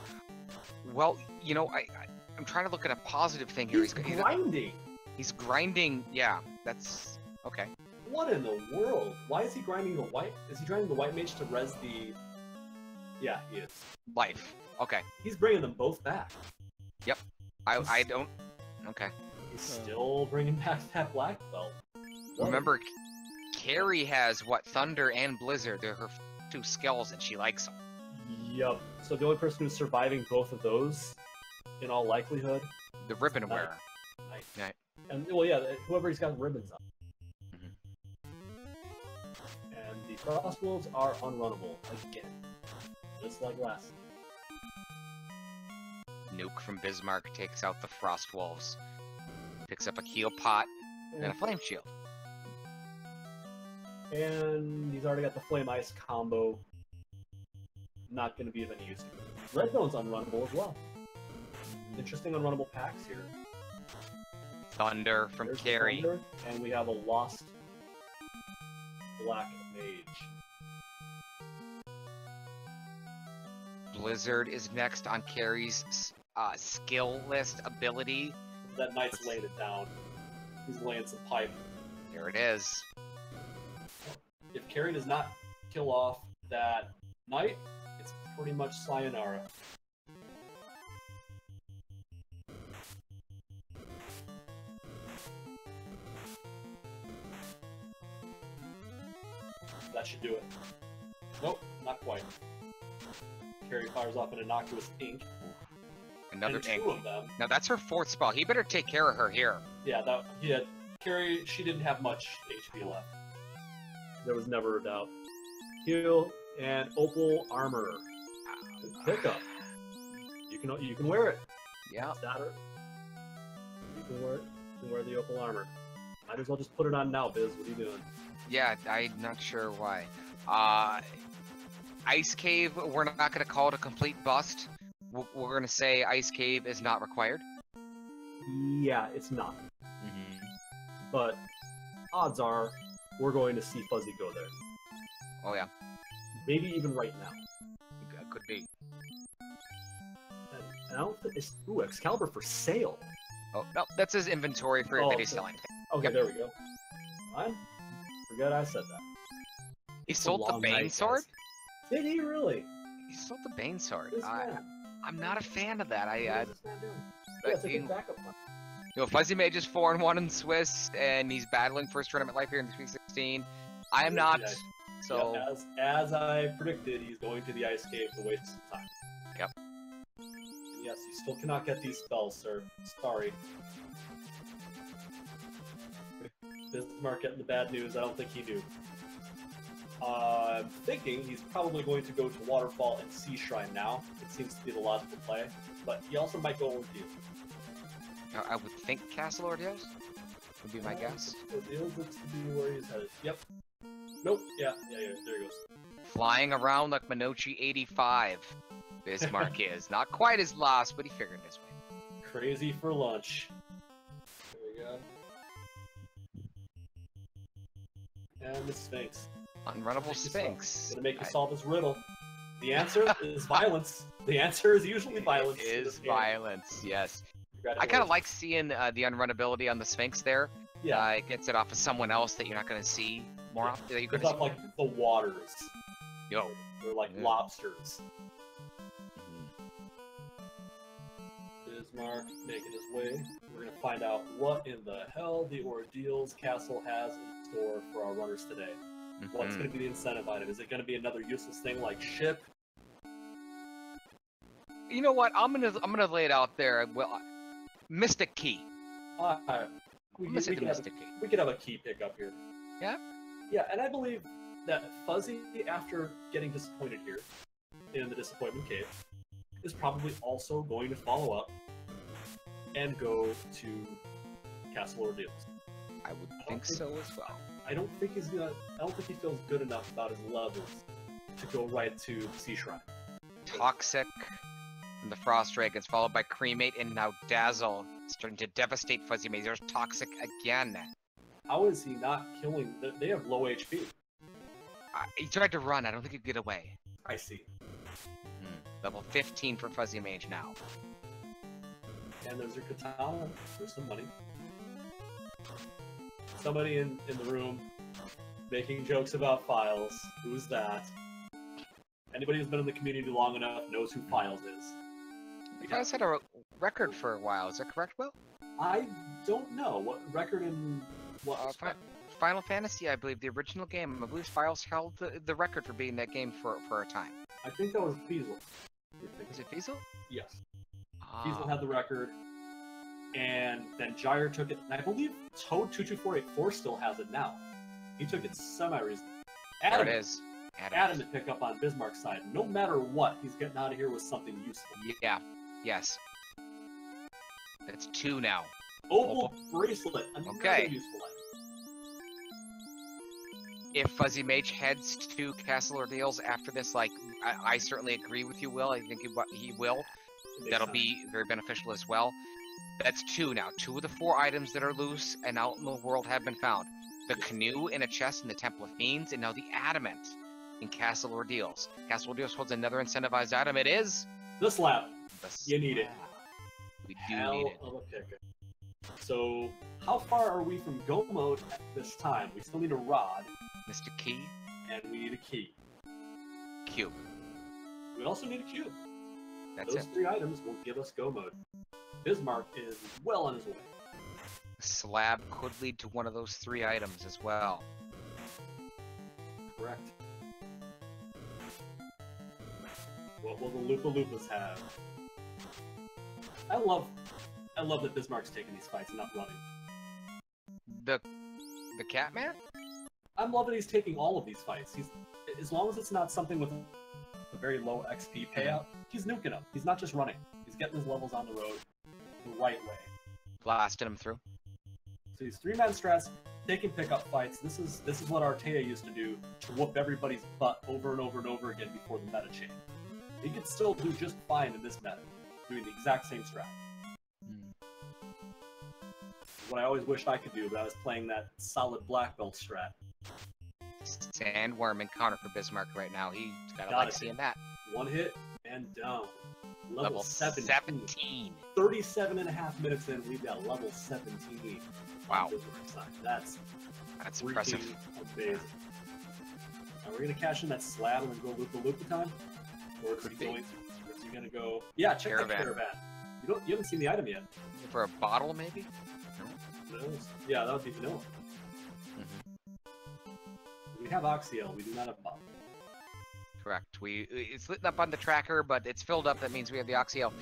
Well, you know, I'm trying to look at a positive thing here. He's grinding! He's grinding, yeah, that's... okay. What in the world? Why is he grinding the white? Is he grinding the white mage to res the... Yeah, he is. Life. Okay. He's bringing them both back. Yep. I don't... Okay. He's still bringing back that black belt. Remember, Carrie has, what, Thunder and Blizzard. They're her 2 skills, and she likes them. Yup. So the only person who's surviving both of those, in all likelihood... The ribbon wearer. Nice. Right. And, well, yeah, whoever he's got ribbons on. And the Frostwolves are unrunnable again. Just like last. Nuke from Bismarck takes out the Frostwolves. Picks up a Keel Pot and a Flame Shield. And he's already got the Flame Ice combo. Not going to be of any use to him. Redbone's unrunnable as well. Interesting unrunnable packs here. Thunder from There's Carrie. Thunder, and we have a lost Black Mage. Blizzard is next on Carrie's skill list ability. That Knight's laying it down. He's laying some pipe. There it is. If Carrie does not kill off that Knight, it's pretty much sayonara. That should do it. Nope, not quite. Carrie fires off an innocuous ink. Another and ink. 2 of them. Now that's her 4th spell. He better take care of her here. Yeah, Carrie, she didn't have much HP left. There was never a doubt. Heal and Opal Armor. Pickup. You can wear it. Yeah. You can wear it. You can wear the Opal Armor. Might as well just put it on now, Biz. What are you doing? Yeah, I'm not sure why. Ice Cave, we're not going to call it a complete bust. We're going to say Ice Cave is not required. Yeah, it's not. But odds are we're going to see Fuzzy go there. Oh, yeah. Maybe even right now. Could be. And I don't think it's... Ooh, Excalibur for sale. Oh, no, that's his inventory for that he's selling. Okay, there we go. Fine. Forget I said that. He sold the Bane Sword? Did he really? He sold the Bane Sword. Man. I'm not a fan of that. What is this man doing? Yeah, it's a good backup plan. You know, Fuzzymage is 4-1 in Swiss, and he's battling for his tournament life here in 316. I am not. So yeah, as I predicted, he's going to the Ice Cave to waste some time. Yep. And yes, you still cannot get these spells, sir. Sorry. Bismarck getting the bad news. I don't think he knew. I'm thinking he's probably going to go to Waterfall and Sea Shrine now. It seems to be the logical play. But he also might go Ordeal. I would think Castle Ordeals would be my guess. Ordeal looks to be where he's headed. Yep. Nope. Yeah, there he goes. Flying around like Minochi 85. Bismarck is. Not quite as lost, but he figured this way. Crazy for lunch. There we go. And the Sphinx. Unrunnable Sphinx. Gonna make you solve this riddle. The answer is violence. The answer is usually violence. It is violence, yes. I kind of like seeing the unrunnability on the Sphinx there. Yeah. It gets it off of someone else that you're not going to see more often. That you're it's off like the waters. Yo. They're like lobsters. Bismarck making his way. We're going to find out what in the hell the Ordeals Castle has in store for our runners today. What's going to be the incentive item? Is it going to be another useless thing like ship? You know what? I'm gonna lay it out there. Well, Mystic Key. We could have a key pickup here. Yeah? Yeah, and I believe that Fuzzy, after getting disappointed here in the Disappointment Cave, is probably also going to follow up and go to Castle Ordeals. I would think so as well. I don't think he's gonna. I don't think he feels good enough about his levels to go right to Sea Shrine. Toxic from the Frost Dragons, followed by Cremate, and now Dazzle starting to devastate Fuzzymage. There's Toxic again. How is he not killing? They have low HP. He tried to run. I don't think he'd get away. I see. Level 15 for Fuzzymage now. And there's your katana. There's some money. Somebody in the room making jokes about Files. Who's that? Anybody who's been in the community long enough knows who Files is. Files had a record for a while. Is that correct, Will? I don't know. What record in what respect? Final Fantasy, I believe, the original game. I believe Files held the record for being that game for a time. I think that was Fiesel. Was it Fiesel? Yes. Fiesel had the record, and then Gyre took it, and I believe Toad22484 still has it now. He took it semi-recently. There it is. Adam to pick up on Bismarck's side. No matter what, he's getting out of here with something useful. Yeah. Yes. That's 2 now. Opal bracelet. Another useful item. If Fuzzymage heads to Castle Ordeals after this, like, I certainly agree with you, Will. I think he will. That'll be very beneficial as well. That's 2 now. 2 of the 4 items that are loose and out in the world have been found. The canoe in a chest in the Temple of Fiends, and now the adamant in Castle Ordeals. Castle Ordeals holds another incentivized item. It is... the slab. You need it. We do need it. Of a pick. So, how far are we from go mode at this time? We still need a rod. Mr. Key. And we need a key. Cube. We also need a cube. That's Those 3 items will give us go mode. Bismarck is well on his way. Slab could lead to one of those 3 items as well. Correct. What will the Loompa Loompas have? I love that Bismarck's taking these fights and not running. The Catman? I'm loving he's taking all of these fights. As long as it's not something with a very low XP payout, he's nuking them. He's not just running. He's getting his levels on the road the right way. Blasting him through. So he's 3-man stress, taking pickup fights. This is what Artea used to do to whoop everybody's butt over and over and over again before the meta change. He could still do just fine in this meta, doing the exact same strat. What I always wished I could do, but I was playing that solid black belt strat. Sandworm and counter for Bismarck right now. He's gotta seeing that. 1 hit and down. Level 17. 37.5 minutes in, we've got level 17. Wow. That's impressive. Amazing. Are we gonna cash in that slab and then go loop time? Or is he gonna go? Yeah, check the caravan. You haven't seen the item yet. For a bottle, maybe? Yeah, that would be vanilla. We have Oxyel, we do not have bottle. Correct. It's lit up on the tracker, but it's filled up. That means we have the Oxyel.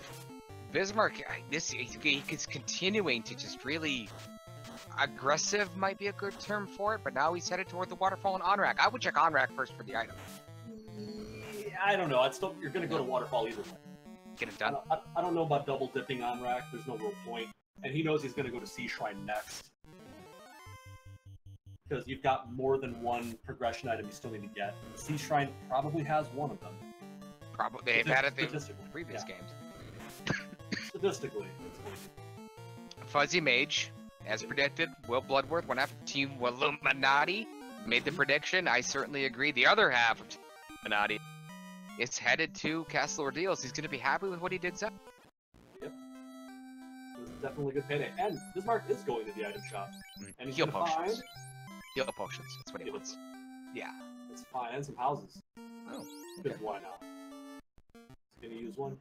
Bismarck, he's continuing to just really aggressive. Might be a good term for it, but now he's headed toward the waterfall and Onrak. I would check Onrak first for the item. Yeah, I don't know. You're gonna go to waterfall either way. Get it done. I don't know about double dipping Onrak. There's no real point, and he knows he's gonna go to Sea Shrine next. Because you've got more than one progression item you still need to get. Sea Shrine probably has one of them. Probably. They've had it in previous games. Statistically. Fuzzymage, as predicted, Will Bloodworth went after Team Illuminati. Made the prediction. I certainly agree. The other half of Team Illuminati is headed to Castle Ordeals. He's going to be happy with what he did. Yep. This is definitely a good payday. And Bismarck is going to the item shop. And he's Heal going to find... Heal potions. That's what he wants. Yeah. It's fine. And some houses. Oh. Because why not? He's going to use one.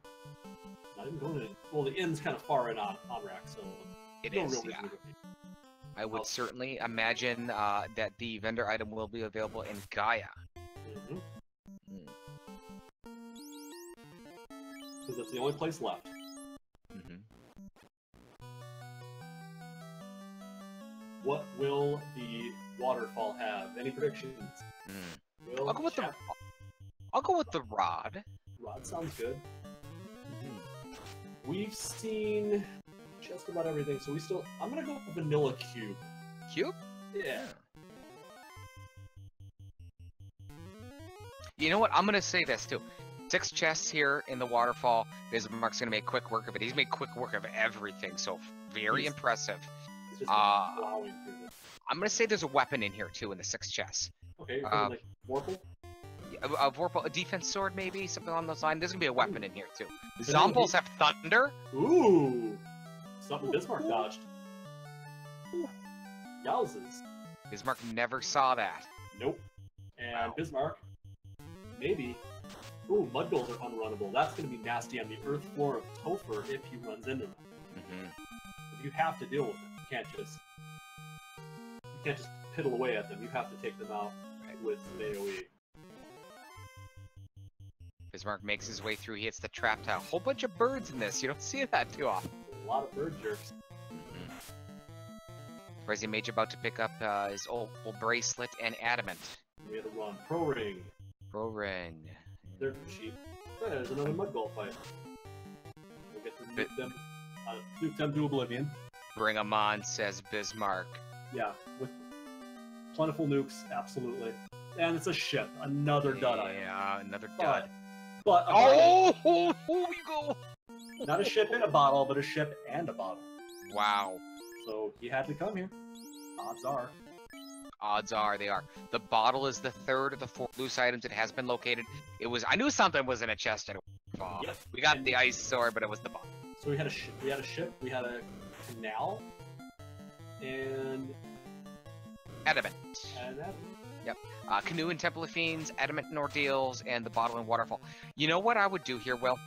Not even going to... Well, the inn's kind of far in on rack, so... It is, yeah. I would certainly imagine that the vendor item will be available in Gaia. Because that's the only place left. What will the waterfall have? Any predictions? I'll go with the rod. Rod sounds good. We've seen just about everything, so I'm gonna go with vanilla cube. Cube? Yeah. You know what? I'm gonna say this too. 6 chests here in the waterfall. Bismarck's gonna make quick work of it. He's made quick work of everything, so very impressive. Just plowing through this. I'm gonna say there's a weapon in here too in the 6 chests. Okay, like Vorpal? A Vorpal, a defense sword maybe, something along those lines. There's gonna be a weapon in here too. Zombies have thunder. Ooh, something Bismarck dodged. Yowzes. Bismarck never saw that. Nope. And Bismarck, maybe. Ooh, mud goals are unrunnable. That's going to be nasty on the earth floor of Topher if he runs into them. You have to deal with them. You can't just piddle away at them. You have to take them out with an AoE. Bismarck makes his way through. He hits the trap tile. Whole bunch of birds in this. You don't see that too often. A lot of bird jerks. Fuzzymage about to pick up his old bracelet and adamant. We had to run pro ring. Pro ring. They're cheap. Yeah, there's another mud goal fight. We'll get to nuke them to oblivion. Bring 'em on, says Bismarck. Yeah, with plentiful nukes, absolutely. And it's a ship, another dud item. Yeah, another dud. But oh, we go. Not a ship in a bottle, but a ship and a bottle. Wow. So he had to come here. Odds are. Odds are they are. The bottle is the 3rd of the 4 loose items. It has been located. It was. I knew something was in a chest. Yep. We got the ice sword, but it was the bottle. So we had a ship. We had a canal, and adamant. Adamant. Yep. Canoe and Temple of Fiends, adamant and ordeals, and the bottle and waterfall. You know what I would do here, Will?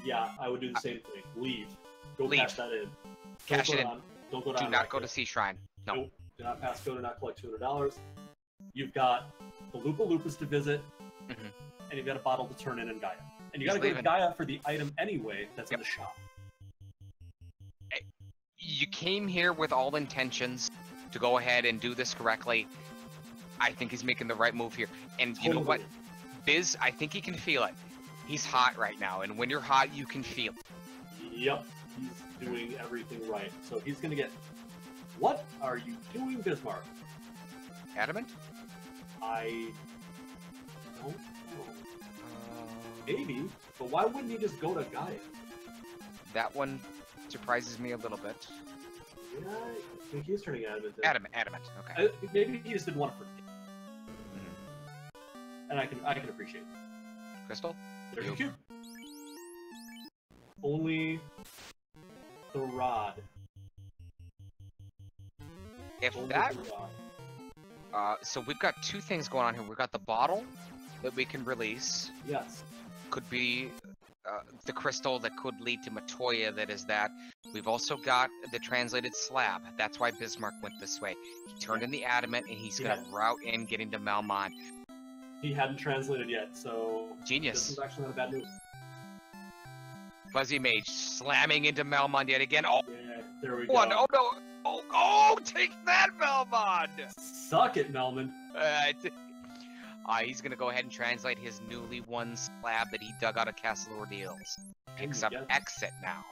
Yeah, I would do the same thing. Leave. Go cash that in. Cash it in. Don't go down. Do not go to Sea Shrine. No. Nope. Do not pass go. Do not collect $200. You've got the Lupa Lupas to visit, and you've got a bottle to turn in Gaia. And you got to go to Gaia for the item anyway that's in the shop. You came here with all intentions to go ahead and do this correctly. I think he's making the right move here. And you know what? Biz, I think he can feel it. He's hot right now, and when you're hot, you can feel it. Yep, he's doing everything right. So he's going to get... What are you doing, Bismarck? Adamant? I don't know. Maybe, but why wouldn't he just go to Gaia? That one surprises me a little bit. Yeah, I think he's turning adamant. Adamant, okay. Maybe he just didn't want to forget. And I can appreciate it. Crystal? There's your cube. Only the rod. If that... so we've got 2 things going on here. We've got the bottle that we can release. Yes. Could be the crystal that could lead to Matoya that is that. We've also got the translated slab. That's why Bismarck went this way. He turned in the adamant, and he's going to route in getting to Melmond. He hadn't translated yet, so... Genius. This is actually not a bad move. Fuzzymage slamming into Melmond yet again. Oh, yeah, there we go. Oh no! Oh, take that, Melmond! Suck it, Melmond. He's gonna go ahead and translate his newly won slab that he dug out of Castle Ordeals. Picks up exit now.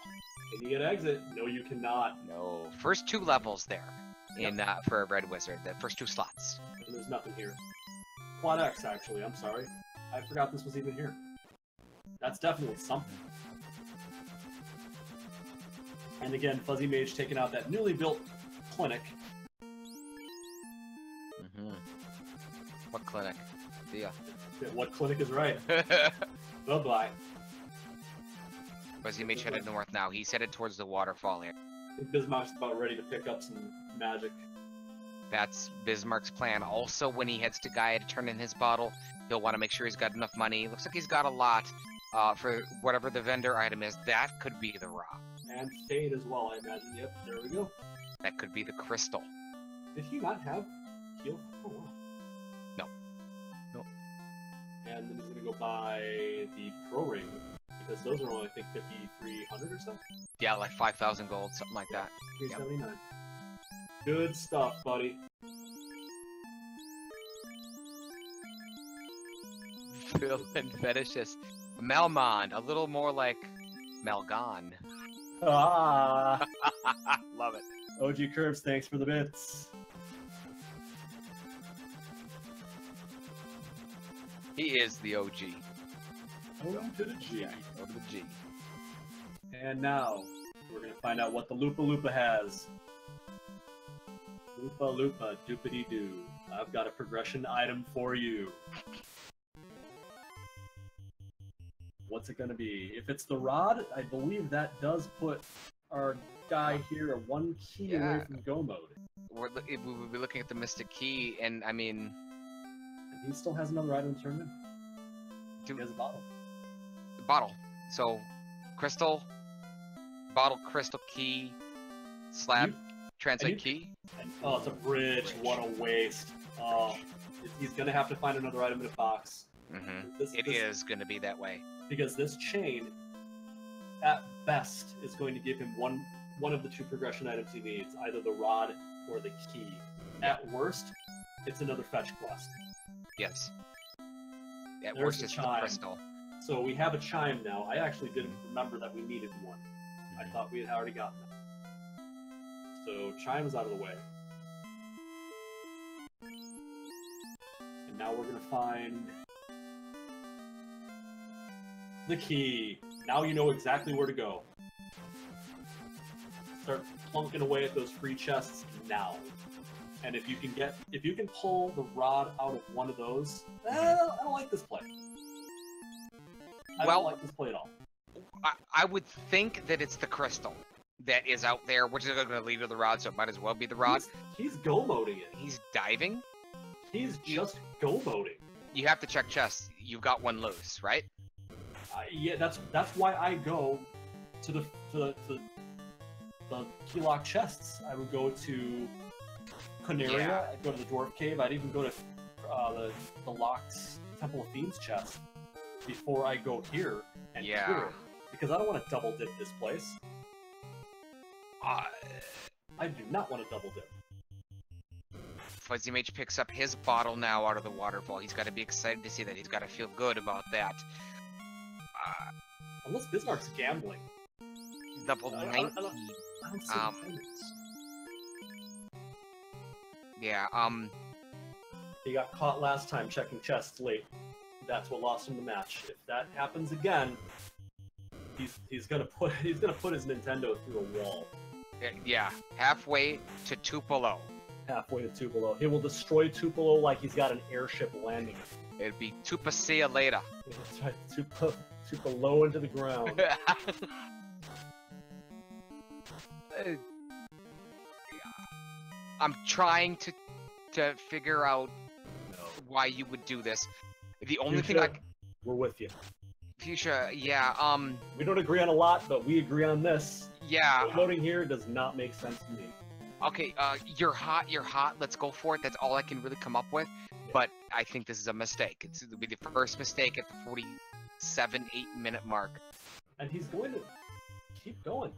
Can you get exit? No, you cannot. No. First 2 levels there in for a Red Wizard. The first 2 slots. And there's nothing here. Quad X, actually. I'm sorry. I forgot this was even here. That's definitely something. And again, Fuzzymage taking out that newly built clinic. What clinic? Yeah. What clinic is right? Bye-bye. Fuzzymage headed north now. He's headed towards the waterfall here. I think Bismarck's about ready to pick up some magic. That's Bismarck's plan. Also, when he heads to Gaia to turn in his bottle, he'll want to make sure he's got enough money. Looks like he's got a lot for whatever the vendor item is. That could be the rock. And Fade as well, I imagine. Yep, there we go. That could be the crystal. Did he not have heal? Oh, wow. No. And then he's going to go buy the Pro Ring, because those are only, I think, 5,300 or something? Yeah, like 5,000 gold, something like that. 379. Yep. Good stuff, buddy. Villain fetishes. Melmond, a little more like Melgon. Ah! Love it. OG Curves, thanks for the bits. He is the OG. O to the G. Yeah, O to the G. And now, we're gonna find out what the Loopa Loopa has. Loopa Loopa doopity doo. I've got a progression item for you. What's it gonna be? If it's the rod, I believe that does put our guy here at 1 key away from go mode. We'll be looking at the Mystic Key, and I mean... And he still has another item turned in. He has a bottle. Bottle. So, crystal, bottle, crystal, key, slab, translate key. Oh, it's a bridge. What a waste. Oh, he's gonna have to find another item in a box. Mm-hmm. It is gonna be that way. Because this chain, at best, is going to give him one of the 2 progression items he needs, either the rod or the key. At worst, it's another fetch quest. Yes. At There's worst, the it's the chime. crystal. So we have a chime now. I actually didn't remember that we needed one. I thought we had already gotten that. So chime is out of the way. And now we're gonna find the key. Now you know exactly where to go. Start plunking away at those free chests now. And if you can pull the rod out of one of those, I don't like this play. I don't like this play at all. I would think that it's the crystal that is out there, which is going to lead to the rod, so it might as well be the rod. He's go-moding it. He's diving? He's just go-moding. You have to check chests. You've got one loose, right? Yeah, that's why I go to the key lock chests. I would go to Canaria. Yeah. I'd go to the Dwarf Cave. I'd even go to the locked Temple of Fiends chest before I go here and clear it. Because I don't want to double dip this place. I do not want to double dip. Fuzzymage picks up his bottle now out of the waterfall. He's got to be excited to see that. He's got to feel good about that. Unless Bismarck's gambling. Level 19. I don't see yeah, He got caught last time checking chests late. That's what lost him the match. If that happens again, he's gonna put his Nintendo through a wall. Yeah, halfway to Tupelo. Halfway to Tupelo. He will destroy Tupelo like he's got an airship landing. It'd be Tupacia later. That's right, Tupelo into the ground. I'm trying to figure out why you would do this. The only thing we're with you. Fuchsia, yeah, we don't agree on a lot, but we agree on this. Yeah. Voting here does not make sense to me. Okay, you're hot, let's go for it. That's all I can really come up with. Yeah. But I think this is a mistake. It'll be the first mistake at the 47-8-minute mark. And he's going to keep going.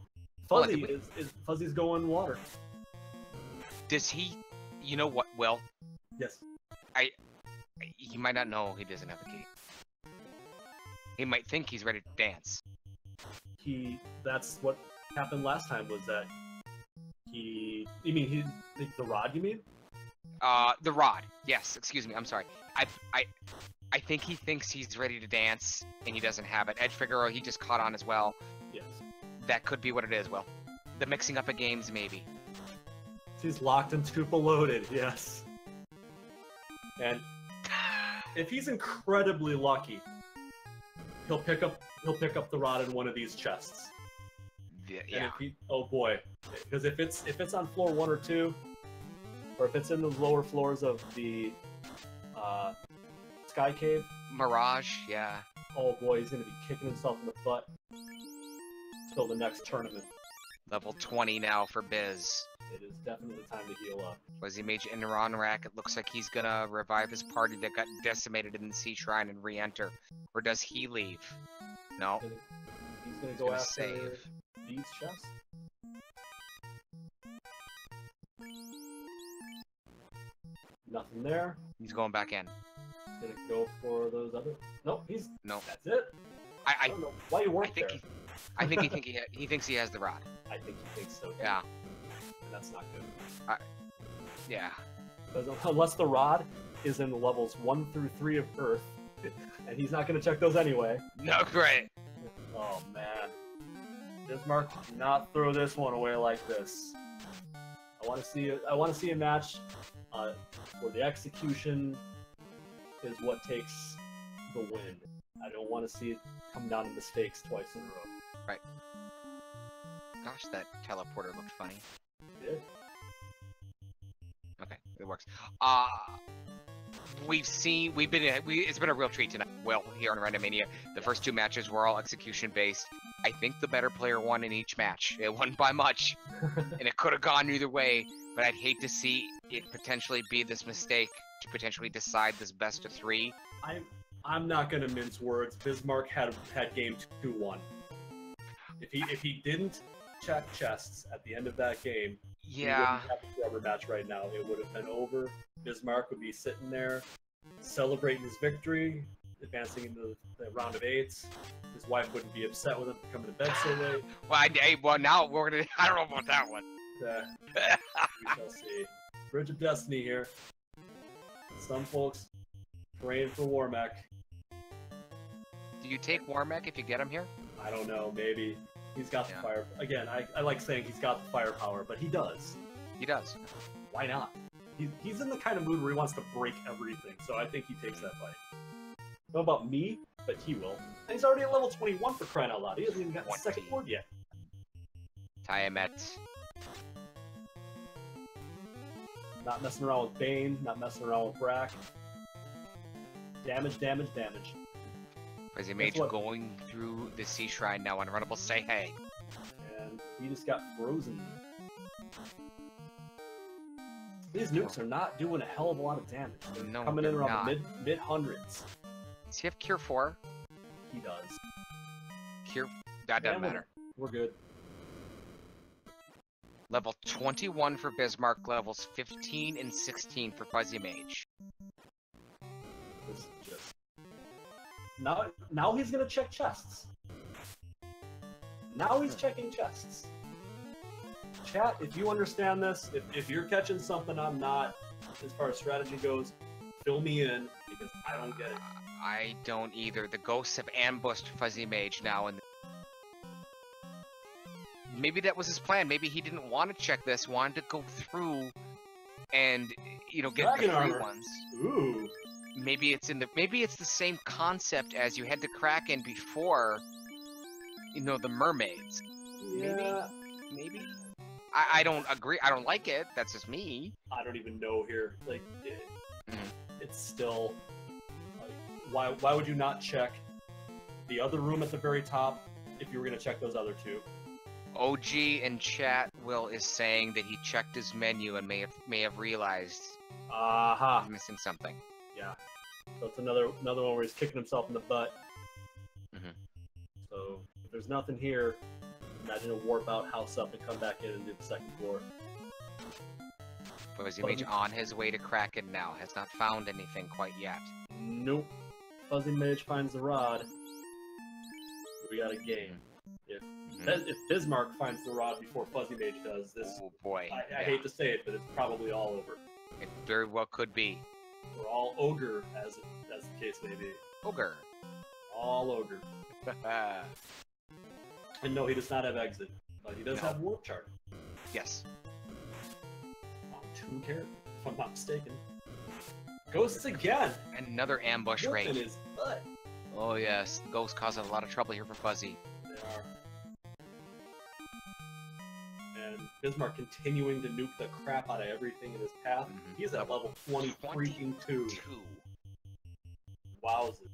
Fuzzy's going water. Does he, you know what, Will? Yes. He might not know he doesn't have a key. He might think he's ready to dance. That's what happened last time, was that the rod, you mean? The rod. Yes, excuse me, I'm sorry. I think he thinks he's ready to dance, and he doesn't have it. Edge Figaro, he just caught on as well. Yes. That could be what it is, Will. The mixing up of games, maybe. He's locked and Tupa loaded, yes. And if he's incredibly lucky, he'll pick up the rod in one of these chests. Yeah. Oh boy, because if it's on floor 1 or 2, or if it's in the lower floors of the Sky Cave, Mirage, yeah. Oh boy, he's gonna be kicking himself in the butt till the next tournament. Level 20 now for Biz. It is definitely time to heal up. Fuzzymage in Rack. It looks like he's gonna revive his party that got decimated in the Sea Shrine and re-enter. Or does he leave? No. He's gonna go after save these chests. Nothing there. He's going back in. He's gonna go for those other. Nope. Nope. That's it. I don't know why you weren't there. I think he thinks he has the rod. I think he thinks so too. Yeah. And that's not good. Yeah. Because unless the rod is in the levels 1 through 3 of Earth, And he's not going to check those anyway. No, great. Oh, man. Bismarck, do not throw this one away like this. I want to see a match where the execution is what takes the win. I don't want to see it come down to mistakes twice in a row. Right. Gosh, that teleporter looked funny. It did. Okay, it works. It's been a real treat tonight. Well, here on Randomania, the first two matches were all execution based. I think the better player won in each match. It wasn't by much, and it could have gone either way. But I'd hate to see it potentially be this mistake to potentially decide this best of three. I'm not gonna mince words. Bismarck had game 2-1. If he didn't check chests at the end of that game, yeah, we wouldn't have a rubber match right now. It would have been over. Bismarck would be sitting there celebrating his victory, advancing into the round of 8s. His wife wouldn't be upset with him coming to bed so late. Well, now we're gonna. I don't know about that one. We shall see. Bridge of Destiny here. Some folks praying for Warmech. Do you take Warmech if you get him here? I don't know. Maybe he's got the fire. Again, I like saying he's got the firepower, but he does. He does. Why not? He's in the kind of mood where he wants to break everything, so I think he takes that fight. Don't know about me, but he will. And he's already at level 21 for crying out loud. He hasn't even got the second word yet. Tiamat. Not messing around with Bane, not messing around with Brack. Damage, damage, damage. Fuzzymage going through the Sea Shrine now, unrunnable, say hey. And he just got frozen. These nukes are not doing a hell of a lot of damage. They're coming in around the mid-hundreds. Does he have Cure 4? He does. Cure... That doesn't matter. We're good. Level 21 for Bismarck, levels 15 and 16 for Fuzzymage. This is just... Now he's gonna check chests. Now he's checking chests. Chat, if you understand this, if you're catching something I'm not, as far as strategy goes, fill me in, because I don't get it. I don't either. The ghosts have ambushed Fuzzymage now, and maybe that was his plan. Maybe he didn't want to check this, wanted to go through and, you know, get Dragon the free armor. ones. Ooh. Maybe it's the same concept as you had the Kraken before, you know, the mermaids. Yeah. Maybe. I don't agree. I don't like it. That's just me. I don't even know here. Like, it's still. Like, why would you not check the other room at the very top if you were gonna check those other two? OG in chat, Will is saying that he checked his menu and may have realized he's missing something. Yeah. So it's another one where he's kicking himself in the butt. So if there's nothing here, imagine a warp out, house up, and come back in and do the second floor. Fuzzymage on his way to Kraken now. Has not found anything quite yet. Nope. Fuzzymage finds the rod. We got a game. If Bismarck finds the rod before Fuzzymage does, this... Oh boy. I hate to say it, but it's probably all over. It very well could be. We're all ogre, as the case may be. Ogre. All ogre. And no, he does not have exit, but he does have warp chart. Yes. On 2 characters, if I'm not mistaken. Ghosts again! Another ambush Look raid. in his butt. Oh yes, ghosts causing a lot of trouble here for Fuzzy. They are. And Bismarck continuing to nuke the crap out of everything in his path. He's at level 20 freaking 2. Wowza.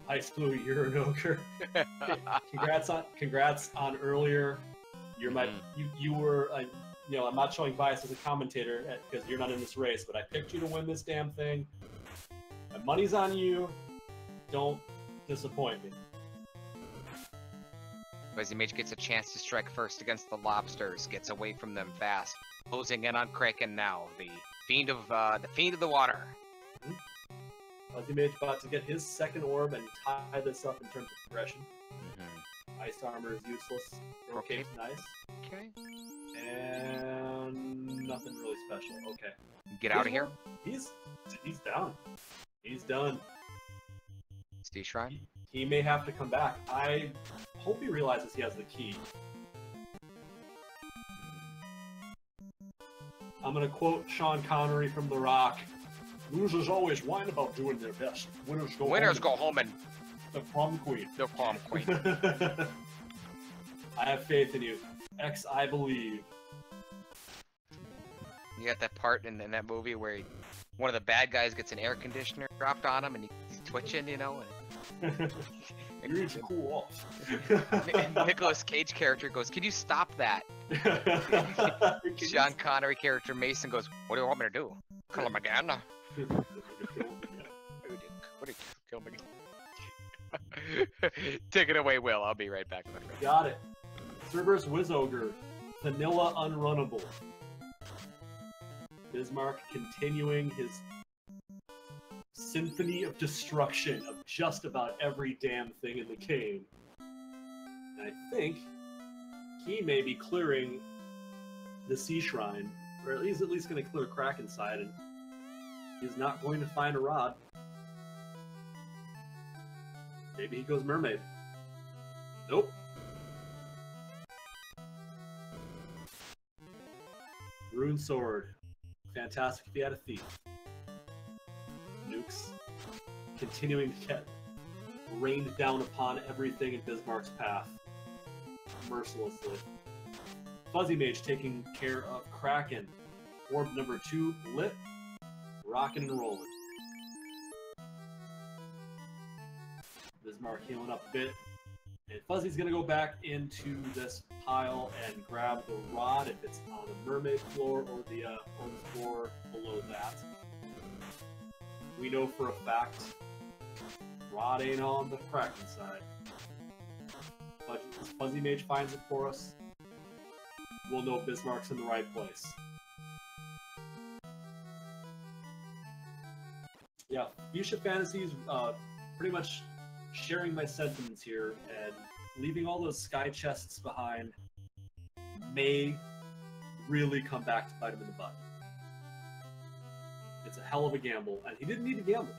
Ice Blue, you're an ogre. Congrats on earlier. You're my you were you know, I'm not showing bias as a commentator because you're not in this race, but I picked you to win this damn thing. My money's on you. Don't disappoint me. Fuzzymage gets a chance to strike first against the lobsters, gets away from them fast, closing in on Kraken now, the fiend of the water. Fuzzymage about to get his second orb and tie this up in terms of progression. Ice armor is useless. Okay, nice. Okay. And nothing really special. Okay. Get out of here. He's down. He's done. Steve Shrine? He may have to come back. I hope he realizes he has the key. I'm gonna quote Sean Connery from The Rock. Losers always whine about doing their best. Winners go home and the prom queen. The prom queen. I have faith in you. X, I believe. You got that part in that movie where one of the bad guys gets an air conditioner dropped on him and he's twitching, you know? And you need to cool off. Nicolas Cage character goes, "Can you stop that?" Sean Connery character Mason goes, "What do you want me to do? Kill him again?" What did you kill me? Take it away, Will. I'll be right back. Got it. Cerberus Wizogre, Vanilla Unrunnable. Bismarck continuing his symphony of destruction of just about every damn thing in the cave. And I think he may be clearing the Sea Shrine, or he's at least going to clear Crack inside, and he's not going to find a rod. Maybe he goes Mermaid. Nope. Rune Sword. Fantastic if he had a thief. Nukes continuing to get rained down upon everything in Bismarck's path. Mercilessly. Fuzzymage taking care of Kraken. Orb number 2 lit. Rockin' and rolling. Bismarck healing up a bit. And Fuzzy's gonna go back into this pile and grab the rod if it's on the mermaid floor or the floor below that. We know for a fact rod ain't on the Kraken side. But if Fuzzymage finds it for us, we'll know Bismarck's in the right place. Yeah, Fuchsia Fantasies, pretty much sharing my sentiments here, and leaving all those sky chests behind may really come back to bite him in the butt. It's a hell of a gamble, and he didn't need to gamble.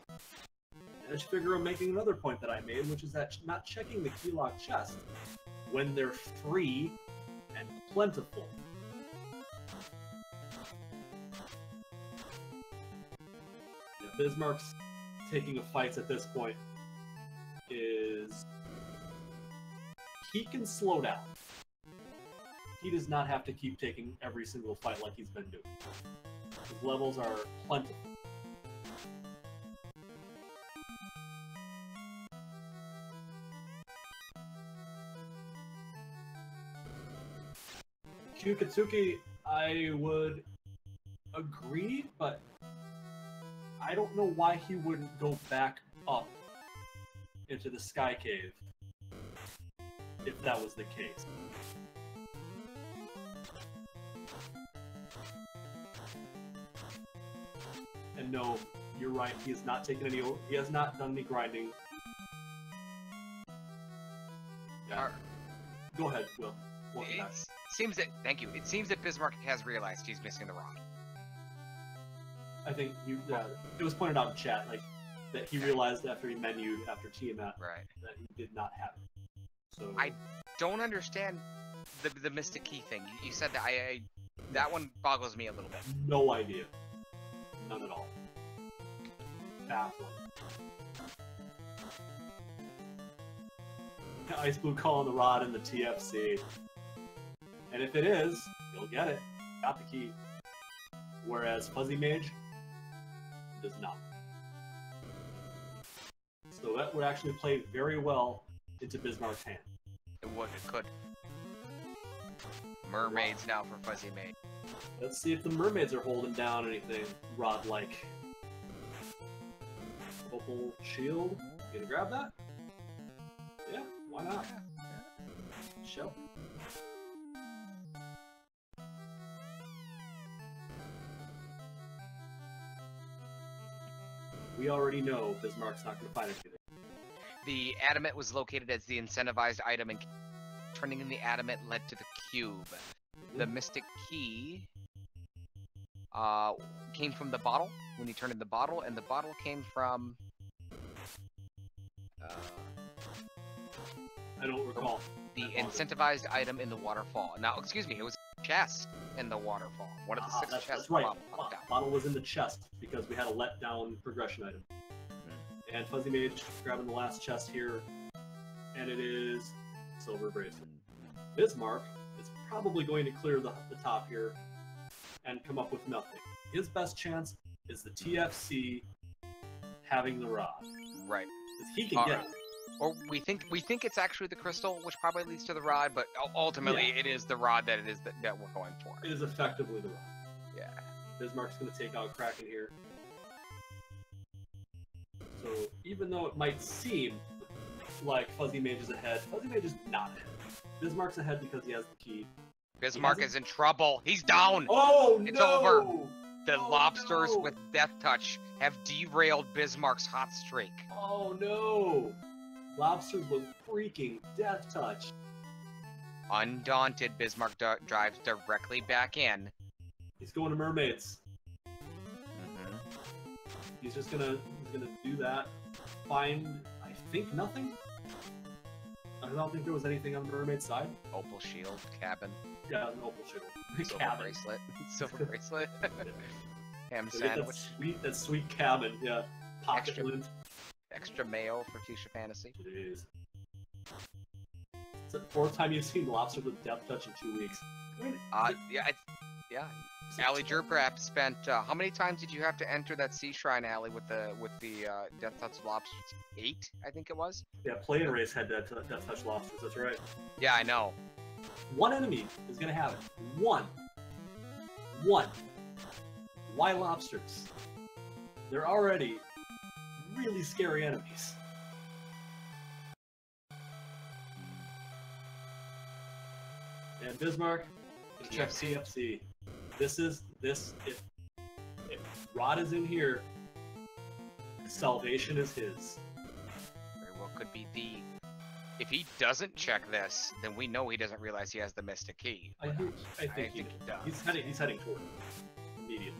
And I should figure I'm making another point that I made, which is that not checking the key lock chest when they're free and plentiful. Yeah, Bismarck's taking a fight at this point is he can slow down. He does not have to keep taking every single fight like he's been doing. His levels are plentiful. Kyukatsuki, I would agree, but I don't know why he wouldn't go back up into the Sky Cave if that was the case. And no, you're right, he has not taken any, he has not done any grinding. Yeah. Go ahead, Will. Seems that, thank you. It seems that Bismarck has realized he's missing the rod. I think you, it was pointed out in chat, like, that he realized after he menued after Tiamat that he did not have it. So I don't understand the Mystic Key thing. You said that that one boggles me a little bit. No idea. None at all. Baffling. Ice Blue calling the rod in the TFC. And if it is, you'll get it. Got the key. Whereas Fuzzymage does not. So that would actually play very well into Bismarck's hand. It would, it could. Mermaids now for Fuzzymage. Let's see if the mermaids are holding down anything rod-like. Opal shield. You gonna grab that? Yeah, why not? Show. We already know Bismarck's not going to find anything. The adamant was located as the incentivized item, and turning in the adamant led to the cube. The Mystic Key came from the bottle when you turned in the bottle, and the bottle came from. I don't recall. The incentivized item in the waterfall. Now, excuse me, it was a chest in the waterfall. One of the 6 chests. That's right. Bottle was in the chest because we had a letdown progression item. And Fuzzymage grabbing the last chest here, and it is silver bracelet. Bismarck is probably going to clear the top here and come up with nothing. His best chance is the TFC having the rod. Right. Because he can get it. Or we think it's actually the crystal, which probably leads to the rod, but ultimately it is the rod that that we're going for. It is effectively the rod. Yeah. Bismarck's going to take out Kraken here. So even though it might seem like Fuzzymage is ahead, Fuzzymage is not ahead. Bismarck's ahead because he has the key. Bismarck is in trouble. He's down. Oh, it's no! over. The lobsters with Death Touch have derailed Bismarck's hot streak. Oh no! Lobsters with freaking Death Touch. Undaunted, Bismarck drives directly back in. He's going to mermaids. Mm-hmm. He's gonna do that. Find, I think, nothing. I don't think there was anything on the mermaid side. Opal shield, cabin. Yeah, an opal shield. Silver cabin. bracelet. Silver bracelet. Ham So sandwich. That sweet cabin. Yeah. Pocket lint. Extra mayo for Fuchsia Fantasy. Jeez. It's the 4th time you've seen lobster with Death Touch in 2 weeks. I mean, yeah. Allie Jerprap spent how many times did you have to enter that sea shrine, Allie, with the Death Touch lobsters? 8, I think it was. Yeah, Play and Race had Death Touch lobsters. That's right. Yeah, I know. One enemy is gonna have it. One. Why lobsters? They're already really scary enemies. And Bismarck, check CFC. If Rod is in here, salvation is his. Very well could be the. If he doesn't check this, then we know he doesn't realize he has the Mystic Key. I think he does. He's heading toward it immediately.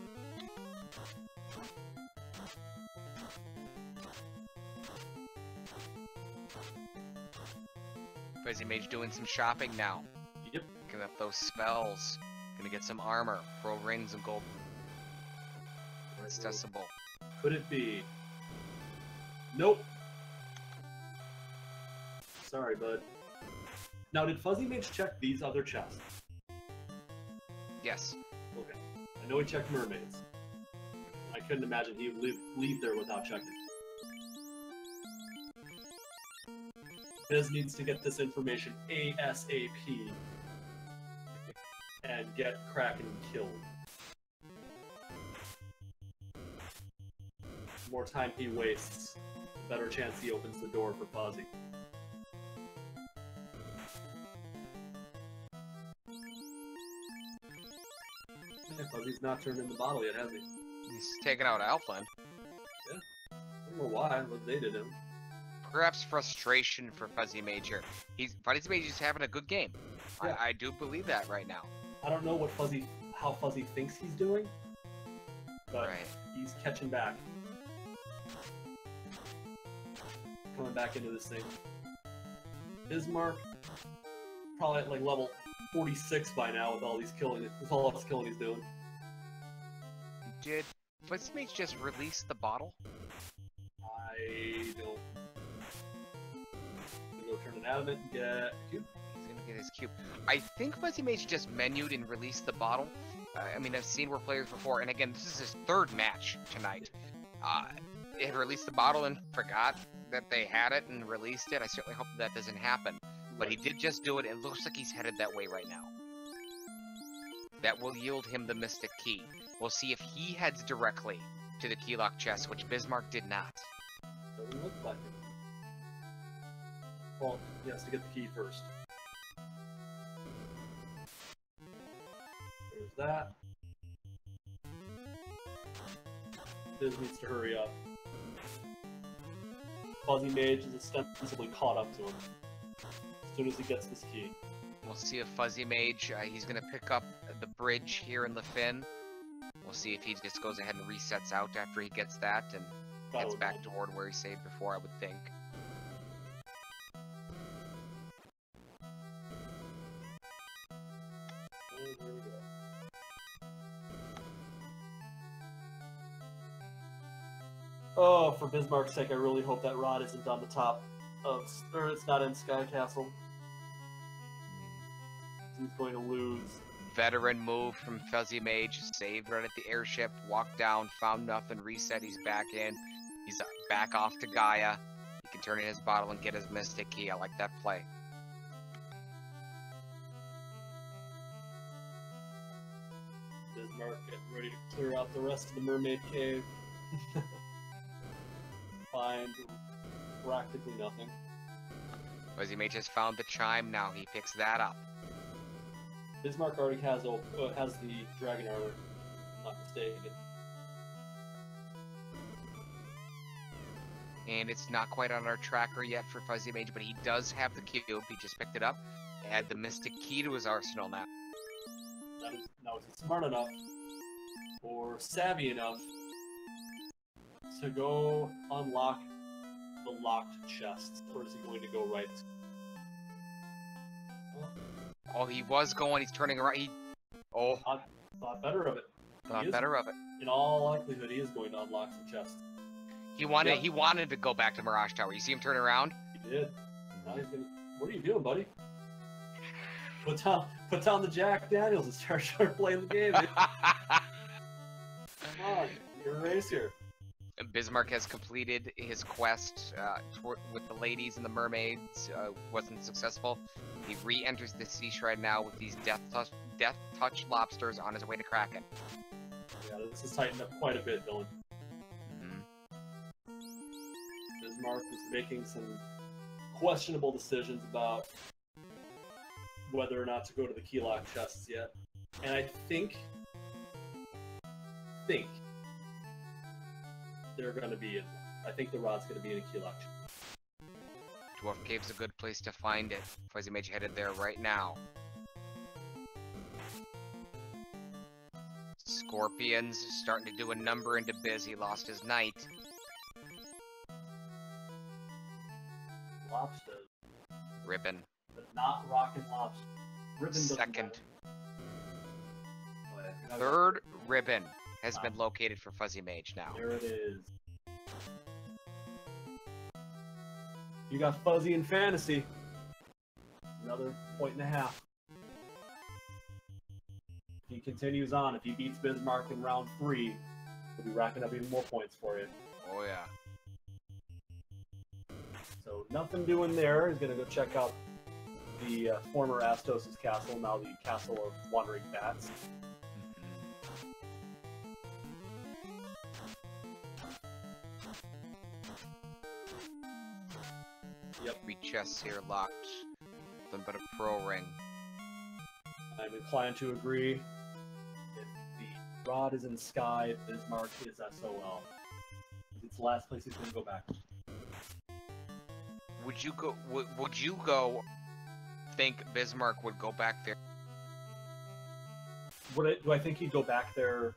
Fuzzymage doing some shopping now. Yep. Picking up those spells. Gonna get some armor, pearl rings, and gold. Accessible. Could it be? Nope. Sorry, bud. Now, did Fuzzymage check these other chests? Yes. Okay. I know he checked mermaids. I couldn't imagine he would leave there without checking. Biz needs to get this information ASAP and get Kraken killed. The more time he wastes, the better chance he opens the door for Fuzzy. Yeah, Fuzzy's not turned in the bottle yet, has he? He's taken out Alpland. Yeah. I don't know why, but they did him. Perhaps frustration for Fuzzymage here. Fuzzymage is having a good game. Yeah. I do believe that right now. I don't know how Fuzzy thinks he's doing, but right. He's catching back. Coming back into this thing. Bismarck, probably at like level 46 by now with all these killing. With all this killing he's doing. Did Fuzzymage just release the bottle? I don't. Go turn an adamant and get a cube. He's gonna get his cube. I think Fuzzymage just menued and released the bottle. I mean, I've seen where players before, and again, this is his 3rd match tonight. They had released the bottle and forgot that they had it and released it. I certainly hope that doesn't happen. But he did just do it, and it looks like he's headed that way right now. That will yield him the Mystic Key. We'll see if he heads directly to the keylock chest, which Bismarck did not. Doesn't look like it. Well, he has to get the key first. There's that. Biz needs to hurry up. Fuzzymage is ostensibly caught up to him as soon as he gets this key. We'll see if Fuzzymage, he's going to pick up the bridge here in the fin. We'll see if he just goes ahead and resets out after he gets that and heads back toward where he saved before, I would think. Here we go. Oh, for Bismarck's sake, I really hope that rod isn't on the top of, or it's not in Sky Castle. He's going to lose. Veteran move from Fuzzymage, saved right at the airship, walked down, found nothing, reset, he's back in. He's back off to Gaia. He can turn in his bottle and get his Mystic Key. I like that play. Bismarck getting ready to clear out the rest of the Mermaid Cave. Find practically nothing. Fuzzymage has found the chime now. He picks that up. Bismarck already has the dragon armor, if I'm not mistaken. And it's not quite on our tracker yet for Fuzzymage, but he does have the cube. He just picked it up. Add the Mystic Key to his arsenal now. Now is he smart enough or savvy enough to go unlock the locked chest, or is he going to go right? Oh, he was going. He's turning around. Thought better of it. Thought better of it. In all likelihood, he is going to unlock some chests. He wanted to go back to Mirage Tower. You see him turn around? He did. Now he's gonna. What are you doing, buddy? Put down the Jack Daniels and start playing the game. Come on, you're a race here. Bismarck has completed his quest with the ladies and the mermaids. Wasn't successful. He re-enters the sea shrine now with these death touch lobsters on his way to Kraken. Yeah, this has tightened up quite a bit, Dylan. Bismarck was making some questionable decisions about whether or not to go to the key lock chests yet, and I think they're going to be in. I think the rod's going to be in a key lock chest. Dwarf Cave's a good place to find it. Fuzzymage headed there right now. Scorpions starting to do a number into Biz. He lost his knight. Lobster. Ribbon. But not Rockin' Lobster. Ribbon second. Third ribbon has been located for Fuzzymage now. There it is. You got Fuzzy in fantasy. Another 1.5. If he continues on, if he beats Bismarck in round 3, he'll be racking up even more points for you. Oh yeah. So nothing doing there. He's gonna go check out the former Astos' castle, now the Castle of Wandering Bats. Yep. 3 chests here locked. Nothing but a pro ring. I'm inclined to agree. If the rod is in Sky, Bismarck is SOL. It's the last place he's gonna go back. Would you go? Would you go? Think Bismarck would go back there? Do I think he'd go back there?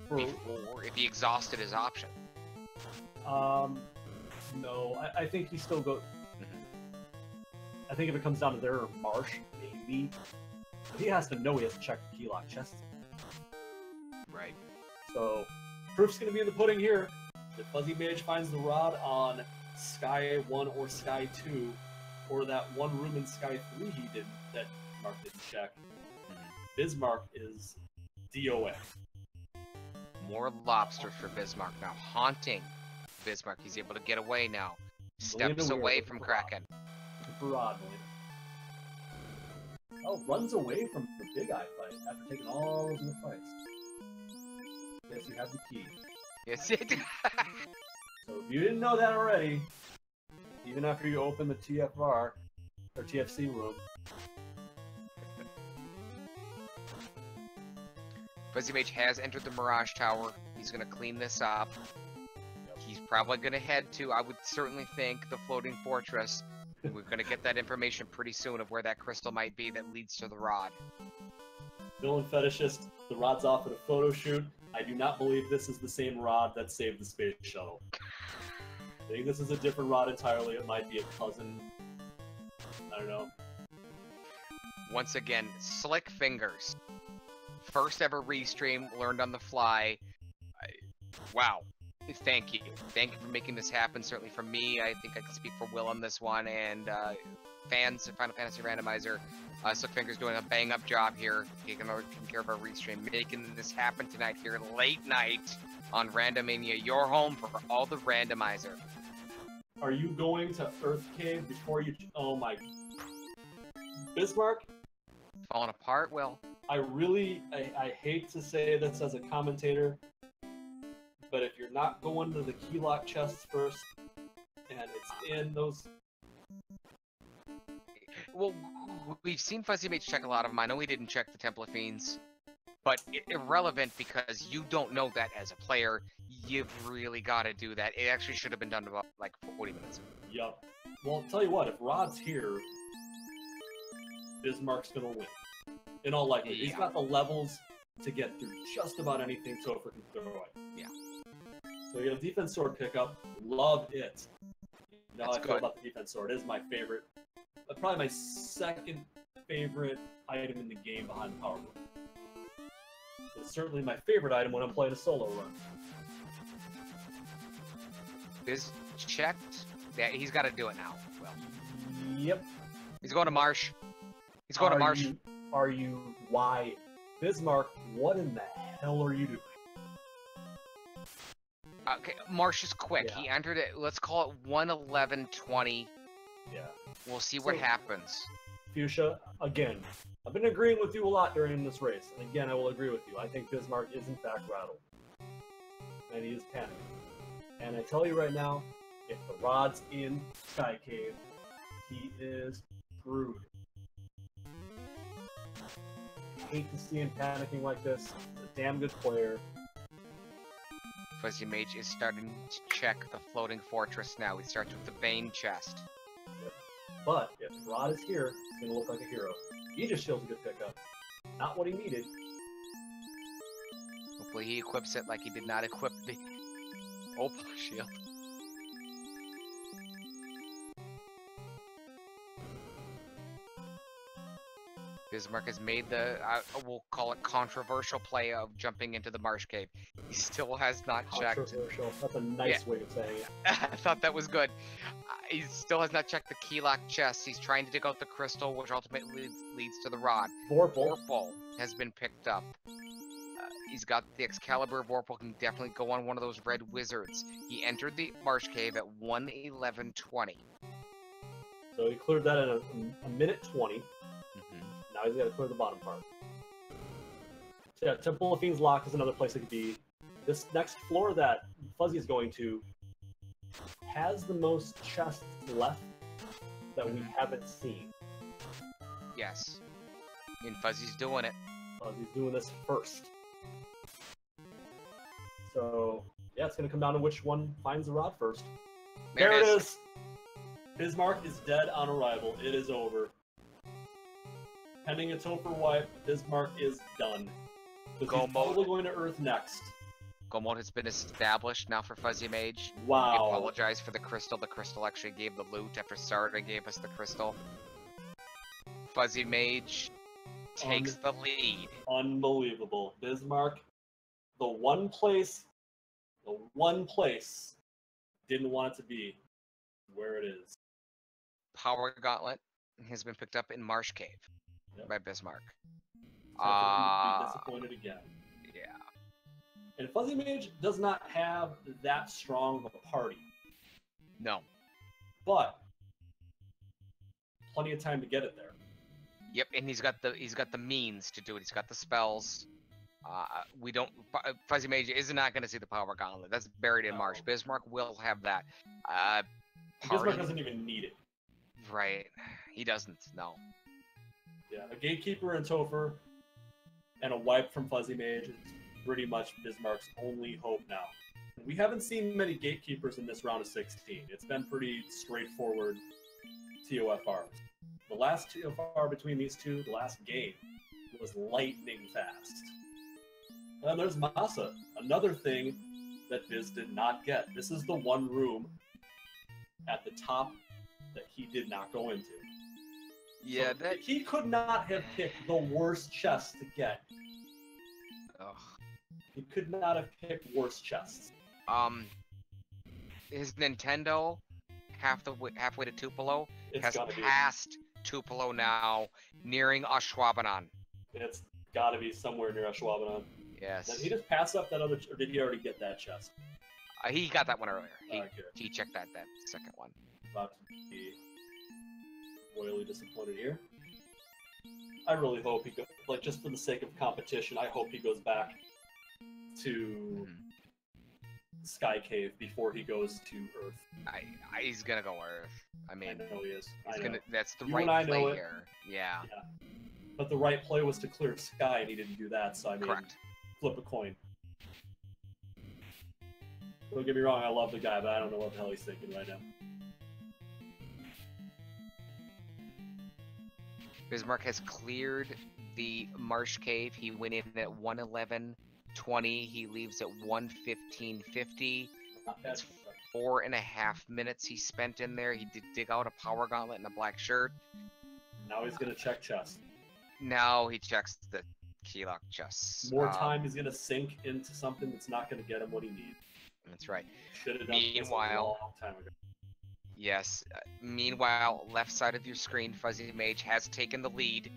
Before, if he exhausted his option. No. I think he still goes. I think if it comes down to their marsh, maybe. He has to know he has to check the key lock chest. Right. So, proof's gonna be in the pudding here. If Fuzzymage finds the rod on Sky 1 or Sky 2, or that one room in Sky 3 he did that Mark didn't check, Bismarck is DOA. More lobsters for Bismarck now, haunting Bismarck. He's able to get away now. Steps away from Kraken. Rod, oh, runs away from the Big Eye fight after taking all of the fights. Yes, you have the key. Yes, it. So if you didn't know that already, even after you open the TFR or TFC room, Fuzzymage has entered the Mirage Tower. He's going to clean this up. He's probably going to head to, I would certainly think, the Floating Fortress. We're going to get that information pretty soon of where that crystal might be that leads to the rod. Villain Fetishist, the rod's off at a photo shoot. I do not believe this is the same rod that saved the space shuttle. I think this is a different rod entirely. It might be a cousin. I don't know. Once again, slick fingers. First ever restream, learned on the fly. Wow. Thank you. Thank you for making this happen. Certainly for me, I think I can speak for Will on this one, and fans of Final Fantasy Randomizer. Slick Fingers doing a bang-up job here, taking care of our restream, making this happen tonight here, late night on Randomania, your home for all the Randomizer. Are you going to Earth Cave before you... Oh my... Bismarck? Falling apart, Will. I hate to say this as a commentator, but if you're not going to the key lock chests first, and it's in those... Well, we've seen Fuzzymage check a lot of them. I know we didn't check the Temple of Fiends, but irrelevant because you don't know that as a player. You've really got to do that. It actually should have been done about, like, 40 minutes ago. Yup. Well, I'll tell you what, if Rod's here, Bismarck's gonna win. In all likelihood. Yeah. He's got the levels to get through just about anything Topher can throw away. Yeah. So you get a defense sword pickup. Love it. You know how I feel about the defense sword. It is my favorite. Probably my second favorite item in the game behind the power move. It's certainly my favorite item when I'm playing a solo run. Biz checked. Yeah, he's got to do it now. Well. Yep. He's going to Marsh. He's going to Marsh. Why? Bismarck, what in the hell are you doing? Okay, Marsh is quick. Yeah. He entered it, let's call it 1:11:20. Yeah. We'll see what happens. Fuchsia, again, I've been agreeing with you a lot during this race. And again, I will agree with you. I think Bismarck is in fact rattled. And he is panicking. And I tell you right now, if the rod's in Sky Cave, he is screwed. I hate to see him panicking like this. He's a damn good player. Fuzzymage is starting to check the floating fortress now. He starts with the Bane chest. Yep. But if Rod is here, he's gonna look like a hero. Aegis Shield's a good pickup. Not what he needed. Hopefully he equips it like he did not equip the Opal shield. Bismarck has made the, we'll call it controversial play of jumping into the Marsh Cave. He still has not checked. Controversial. That's a nice way of saying it. I thought that was good. He still has not checked the key lock chest. He's trying to dig out the crystal, which ultimately leads to the rod. Vorpal has been picked up. He's got the Excalibur. Vorpal can definitely go on one of those red wizards. He entered the Marsh Cave at 1:11:20. So he cleared that in a minute 20. Now he's got to clear the bottom part. So yeah, Temple of Fiends Lock is another place it could be. This next floor that Fuzzy is going to has the most chests left that we haven't seen. Yes. And Fuzzy's doing it. Fuzzy's doing this first. So, yeah, it's going to come down to which one finds the rod first. There it is! Bismarck is dead on arrival. It is over. Pending a Topher wipe, Bismarck is done. Because he's probably going to Earth next. Go mode has been established now for Fuzzymage. Wow. We apologize for the crystal. The crystal actually gave the loot after Sarda gave us the crystal. Fuzzymage takes the lead. Unbelievable. Bismarck, the one place didn't want it to be where it is. Power Gauntlet has been picked up in Marsh Cave by Bismarck. Be disappointed again. Yeah. And Fuzzymage does not have that strong of a party. No. But plenty of time to get it there. Yep, and he's got the means to do it. He's got the spells. Fuzzymage is not going to see the Power Gauntlet. That's buried in Marsh. Bismarck will have that. Bismarck doesn't even need it. Right. He doesn't, no. Yeah, a Gatekeeper and Topher and a wipe from Fuzzymage is pretty much Bismarck's only hope now. We haven't seen many Gatekeepers in this round of 16. It's been pretty straightforward TOFRs. The last TOFR between these two, the last game, was lightning fast. And there's Masa, another thing that Biz did not get. This is the one room at the top that he did not go into. Yeah, so he could not have picked the worst chest to get. Ugh. He could not have picked worse chests. His Nintendo, halfway to Tupelo, has passed Tupelo now, nearing Ashwaubenon. It's got to be somewhere near Ashwaubenon. Yes. Did he just pass up that other, or did he already get that chest? He got that one earlier. He checked that second one. About to be royally disappointed here. I really hope he goes, like, just for the sake of competition, I hope he goes back to Sky Cave before he goes to Earth. He's gonna go Earth. I mean, I know he is. That's the right play here. Yeah. But the right play was to clear Sky, and he didn't do that, so I mean, correct. Flip a coin. Don't get me wrong, I love the guy, but I don't know what the hell he's thinking right now. Bismarck has cleared the Marsh Cave. He went in at 1:11:20. He leaves at 1:15:50. That's 4.5 minutes he spent in there. He did dig out a power gauntlet and a black shirt. Now he's gonna check chest. Now he checks the keylock chests. More time he's gonna sink into something that's not gonna get him what he needs. That's right. Should have done this a long time ago. Yes. Meanwhile, left side of your screen, Fuzzymage has taken the lead.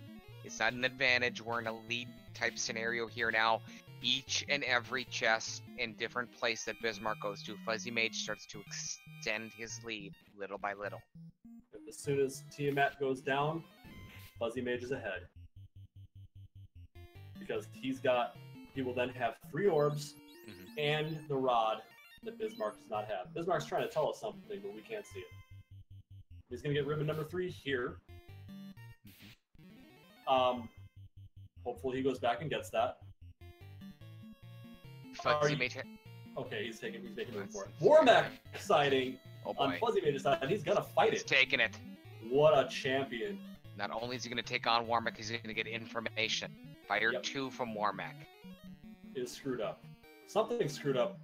It's not an advantage. We're in a lead type scenario here now. Each and every chest in different place that Bismarck goes to, Fuzzymage starts to extend his lead little by little. As soon as Tiamat goes down, Fuzzymage is ahead. Because he will then have 3 orbs and the rod that Bismarck does not have. Bismarck's trying to tell us something, but we can't see it. He's going to get ribbon number 3 here. Hopefully he goes back and gets that. Okay, he's making room for it. Warmack sighting on Fuzzymage's side, and he's going to fight it. He's taking it. What a champion. Not only is he going to take on Warmack, he's going to get information. Fire 2 from Warmack. Is screwed up. Something screwed up.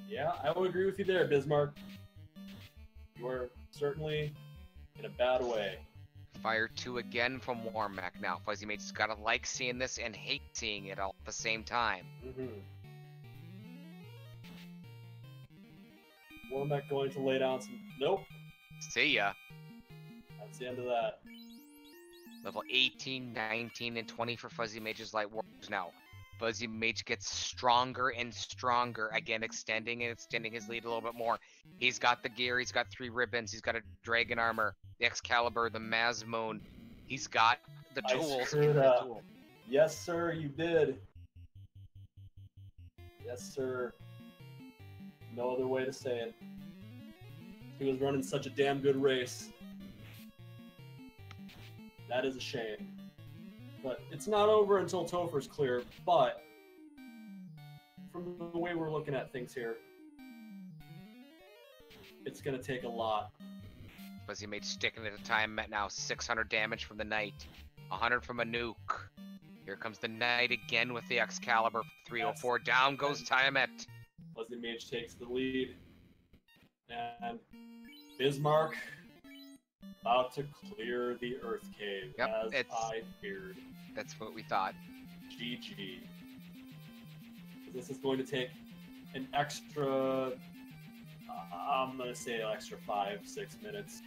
Yeah, I would agree with you there, Bismarck. You are certainly in a bad way. Fire 2 again from Warmack now. Fuzzymage's got to like seeing this and hate seeing it all at the same time. Warmack going to lay down some... Nope. See ya. That's the end of that. Level 18, 19, and 20 for Fuzzymage's Light Warriors now. Fuzzymage gets stronger and stronger, again extending his lead a little bit more. He's got the gear, he's got 3 ribbons, he's got a dragon armor, the Excalibur, the Mazmoon. He's got the tools. Yes, sir, you did. Yes, sir. No other way to say it. He was running such a damn good race. That is a shame. But it's not over until Topher's clear, but from the way we're looking at things here, it's going to take a lot. Fuzzymage sticking at a time at now 600 damage from the Knight, 100 from a nuke. Here comes the Knight again with the Excalibur, 304. Down goes Tiamat. Fuzzymage takes the lead. And Bismarck about to clear the Earth Cave, as I feared. That's what we thought. GG. This is going to take an extra, I'm going to say an extra 5-6 minutes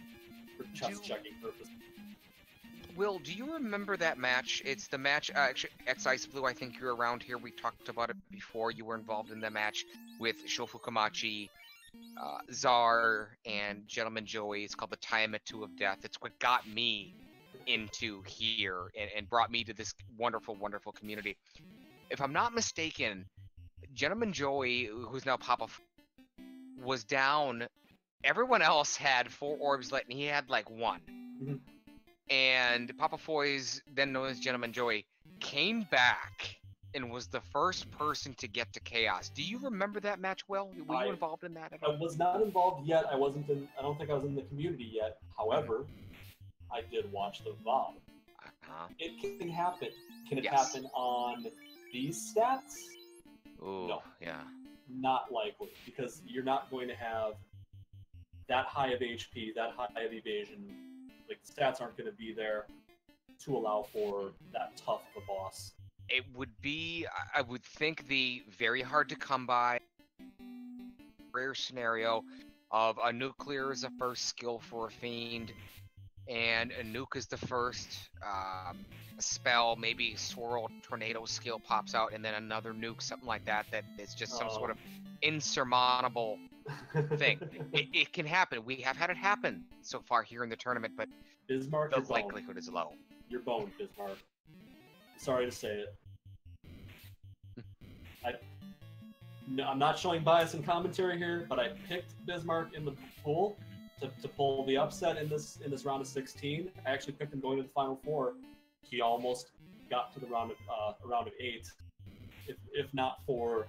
for chest checking purposes. Will, do you remember that match? It's the match, actually, X-Ice Blue, I think you're around here. We talked about it before. You were involved in the match with Shofukamachi, Czar, and Gentleman Joey. It's called the Tiamat 2 of Death. It's what got me into here and brought me to this wonderful, wonderful community. If I'm not mistaken, Gentleman Joey, who's now Papa, was down. Everyone else had 4 orbs left, and he had like 1. And Papa Foy's, then known as Gentleman Joey, came back and was the first person to get to Chaos. Do you remember that match, Will? Were you involved in that at all? I was not involved yet. I don't think I was in the community yet. However, I did watch the VOD. It can happen. Can it Yes. happen on these stats? Ooh, No. yeah. Not likely, because you're not going to have that high of HP, that high of evasion. Like, stats aren't going to be there to allow for that tough of a boss. It would be, I would think, the very hard to come by rare scenario of a nuclear is the first skill for a fiend, and a nuke is the first spell. Maybe swirl tornado skill pops out, and then another nuke, something like that. That is just some sort of insurmountable thing. It can happen. We have had it happen so far here in the tournament, but Bismarck, the likelihood is low. You're boned, Bismarck. Sorry to say it. I'm not showing bias in commentary here, but I picked Bismarck in the pool to pull the upset in this round of 16. I actually picked him going to the Final Four. He almost got to the round of 8, if not for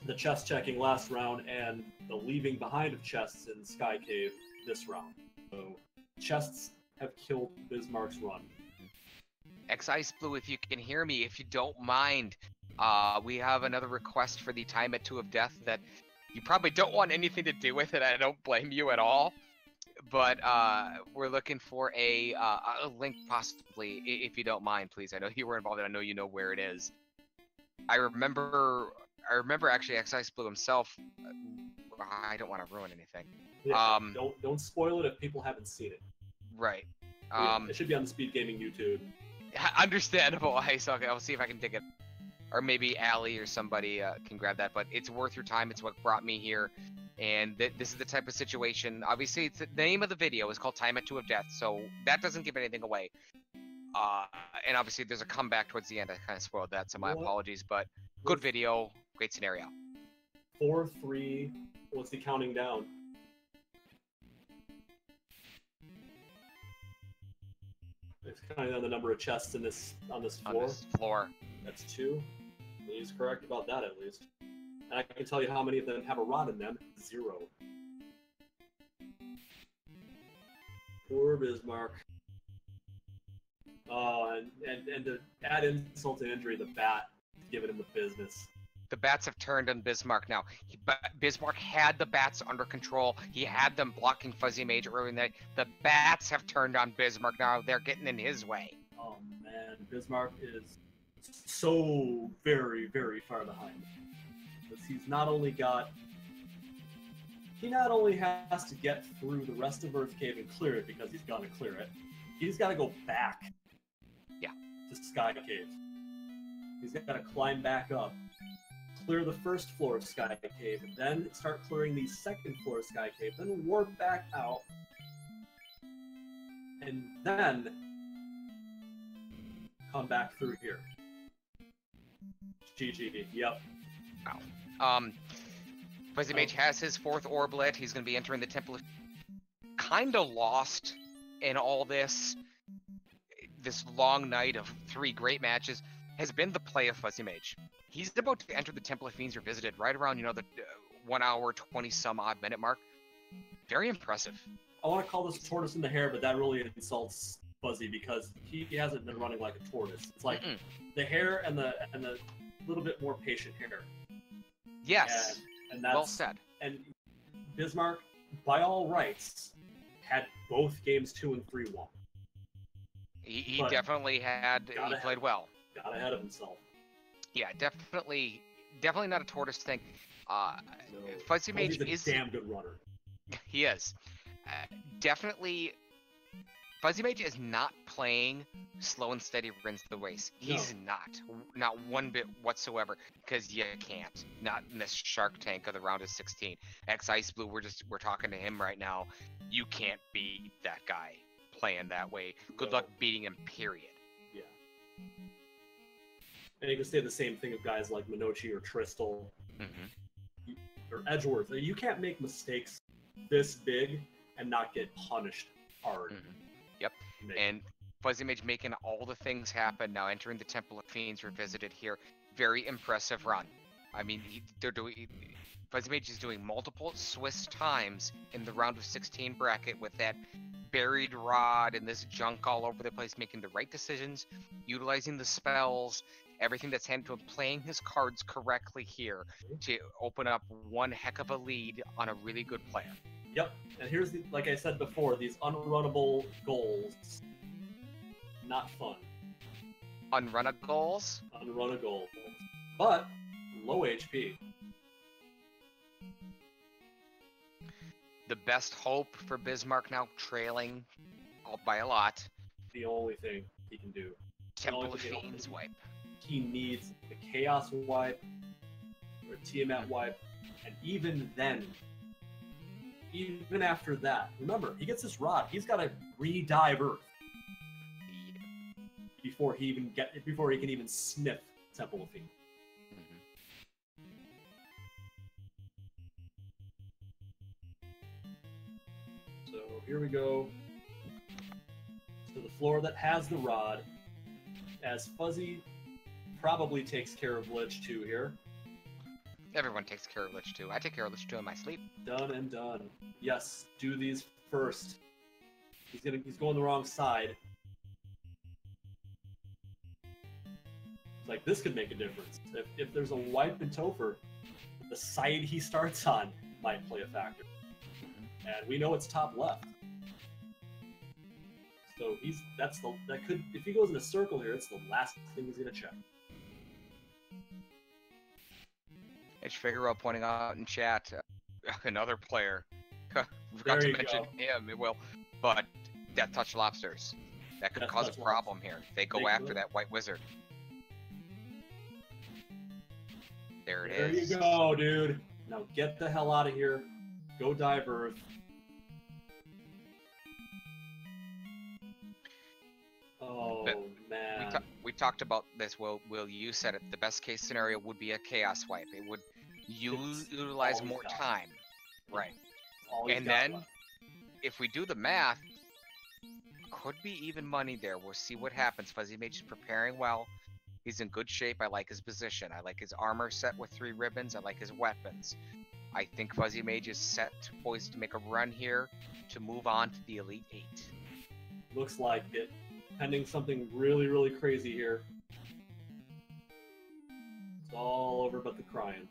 the chest checking last round and the leaving behind of chests in Sky Cave this round. So chests have killed Bismarck's run. X-Ice Blue, if you can hear me, if you don't mind, we have another request for the time at 2 of Death that you probably don't want anything to do with it. I don't blame you at all. But we're looking for a link, possibly, if you don't mind, please. I know you were involved, and I know you know where it is. I remember actually X-Ice Blue himself. I don't want to ruin anything. Yeah, don't spoil it if people haven't seen it. Right. It should be on the Speed Gaming YouTube. Understandable. Hey, so okay, I'll see if I can dig it. Or maybe Allie or somebody can grab that. But it's worth your time. It's what brought me here. And this is the type of situation. Obviously, the name of the video is called Time at 2 of Death. So that doesn't give anything away. And obviously, there's a comeback towards the end. I kind of spoiled that, so my apologies. But good video. Great scenario. 4-3. What's he counting down? It's counting down the number of chests on this floor. On this floor. That's 2. He's correct about that, at least. And I can tell you how many of them have a rod in them. 0. Poor Bismarck. Oh, and to add insult to injury, the bat is giving him the business. The bats have turned on Bismarck now. Bismarck had the bats under control. He had them blocking Fuzzymage earlier in the night. The bats have turned on Bismarck now. They're getting in his way. Oh man, Bismarck is so very, very far behind. Because he not only has to get through the rest of Earth Cave and clear it because he's gonna clear it. He's got to go back. Yeah. To Sky Cave. He's got to climb back up, clear the first floor of Sky Cave, and then start clearing the second floor of Sky Cave, then warp back out, and then come back through here. GG. Yep. Wow. Fuzzymage has his 4th orb lit. He's going to be entering the Temple. Kind of lost in all this. This long night of 3 great matches has been the play of Fuzzymage. He's about to enter the Temple of Fiends Revisited right around, the 1 hour, 20-some-odd minute mark. Very impressive. I want to call this tortoise in the hair, but that really insults Fuzzy because he hasn't been running like a tortoise. It's like the hair and the little bit more patient hair. Yes. And that's well said. And Bismarck, by all rights, had both games 2 and 3 won. He definitely had. He played well. Got ahead of himself. Yeah, definitely not a tortoise thing. No, Fuzzymage is a damn good runner. He is. Definitely, Fuzzymage is not playing slow and steady wins the race. He's not one bit whatsoever, because you can't. Not in this Shark Tank of the round of 16. X-Ice Blue, we're talking to him right now. You can't beat that guy playing that way. Good luck beating him, period. Yeah. And you can say the same thing of guys like Minochi or Tristal or Edgeworth. You can't make mistakes this big and not get punished hard. Yep. And Fuzzymage making all the things happen now, entering the Temple of Fiends Revisited here. Very impressive run. I mean, Fuzzymage is doing multiple Swiss times in the round of 16 bracket with that buried rod and this junk all over the place, making the right decisions, utilizing the spells, everything that's handed to him, playing his cards correctly here to open up one heck of a lead on a really good player. Yep, and here's the, like I said before, these unrunnable goals. Not fun. Unrunna goals? Unrunna goals. But low HP. The best hope for Bismarck now, trailing by a lot. The only thing he can do. Temple of Fiends wipe. He needs the Chaos wipe, or Tiamat wipe, and even then, even after that, remember, he gets this rod, he's got to re-dive Earth before he can even sniff Temple of Fiends. So here we go to the floor that has the rod, as Fuzzy probably takes care of Lich 2 here. Everyone takes care of Lich 2. I take care of Lich 2 in my sleep. Done and done. Yes, do these first. He's going the wrong side. It's like, this could make a difference. If there's a wipe in Topher, the side he starts on might play a factor. And we know it's top left. So if he goes in a circle here, it's the last thing he's gonna check. It's Figaro pointing out in chat, another player. Forgot to mention him, but Death Touch Lobsters. That could cause a problem here. They go after that White Wizard. There it is. There you go, dude. Now get the hell out of here. Go dive Earth. Oh, man. We talked about this, Will. You said it. The best case scenario would be a Chaos wipe. It would utilize more time. Right. And then, if we do the math, could be even money there. We'll see what happens. Fuzzymage is preparing well. He's in good shape. I like his position. I like his armor set with 3 ribbons. I like his weapons. I think Fuzzymage is set, poised to make a run here to move on to the Elite 8. Looks like it. Pending something really, really crazy here. It's all over but the crying.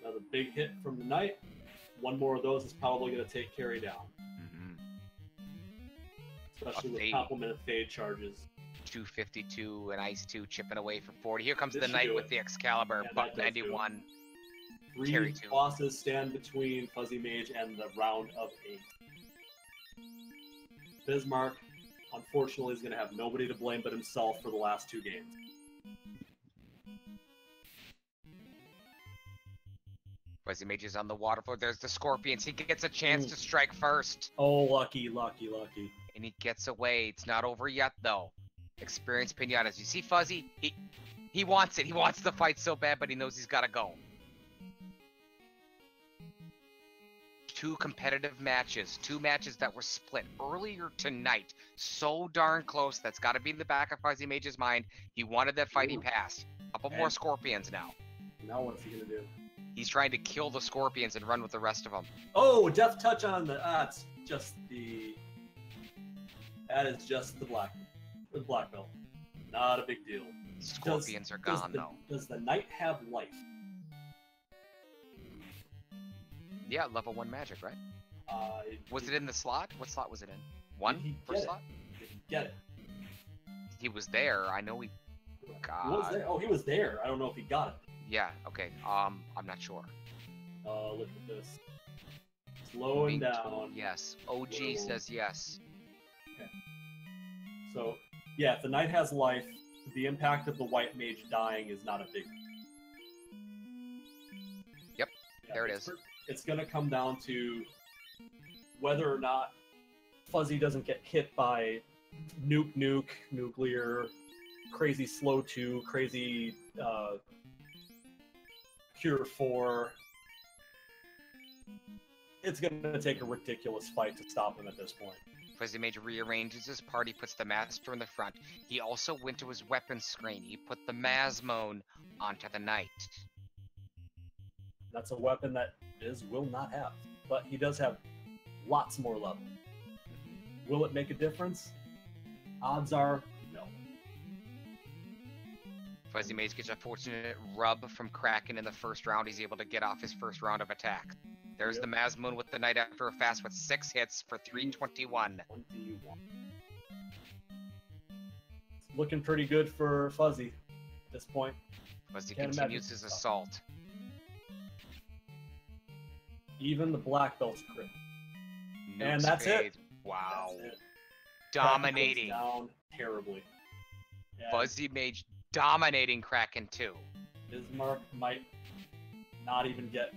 Another big hit from the Knight. One more of those is probably going to take Carry down. Especially with complement of Fade charges. 252 and Ice 2 chipping away for 40. Here comes the Knight with the Excalibur, buck 91. 3 bosses stand between Fuzzymage and the round of 8. Bismarck, unfortunately, is going to have nobody to blame but himself for the last 2 games. Fuzzymage is on the water floor. There's the Scorpions. He gets a chance to strike first. Oh, lucky, lucky, lucky. And he gets away. It's not over yet, though. Experienced Pinatas. You see Fuzzy? He wants it. He wants the fight so bad, but he knows he's got to go. 2 competitive matches. 2 matches that were split earlier tonight. So darn close. That's got to be in the back of Fuzzymage's mind. He wanted that fight. He passed. Couple more Scorpions now. Now what's he going to do? He's trying to kill the Scorpions and run with the rest of them. Oh, Death Touch on the... that's just the... That is just the black belt. Not a big deal. Scorpions are gone, though. Does the Knight have life? Yeah, level 1 magic, right? Was it in the slot? What slot was it in? 1 first slot? Did he get it? He was there. I know he got... He was there. Oh, he was there. I don't know if he got it. Yeah, okay. I'm not sure. Look at this. Slowing down. Yes. OG says yes. Okay. So, yeah, if the Knight has life, the impact of the White Mage dying is not a big... Yep, yeah, there it is. It's going to come down to whether or not Fuzzy doesn't get hit by nuclear, crazy slow 2, crazy cure 4. It's going to take a ridiculous fight to stop him at this point. Fuzzymage rearranges his party, puts the Master in the front. He also went to his weapon screen. He put the Masmone onto the Knight. That's a weapon that will not have. But he does have lots more level. Will it make a difference? Odds are no. Fuzzymage gets a fortunate rub from Kraken in the first round. He's able to get off his first round of attack. There's the Mazmoon with the Knight after a fast with 6 hits for 321. It's looking pretty good for Fuzzy at this point. Fuzzy continues his assault. Even the black belt's crit. Nuke's And that's fade. it. Wow. That's it. Dominating. Down terribly. And Fuzzymage dominating Kraken 2. Bismarck might not even get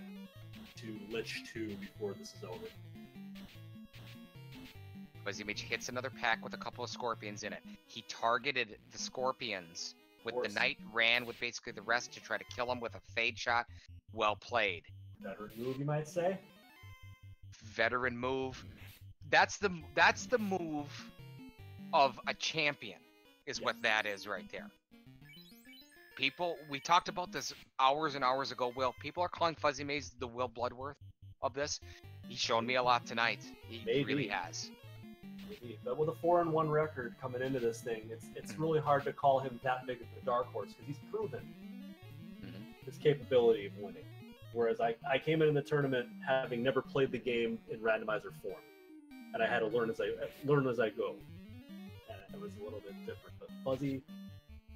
to Lich 2 before this is over. Fuzzymage hits another pack with a couple of scorpions in it. He targeted the scorpions with the Knight, ran with basically the rest to try to kill him with a fade shot. Well played. Veteran move, you might say. Veteran move. That's the move of a champion, is what that is right there. People, we talked about this hours and hours ago, Will. People are calling Fuzzymage the Will Bloodworth of this. He's shown me a lot tonight. He really has. Maybe. But with a 4-1 record coming into this thing, it's really hard to call him that big of a dark horse because he's proven his capability of winning. Whereas I came into the tournament having never played the game in randomizer form, and I had to learn as I go, and it was a little bit different. But Fuzzy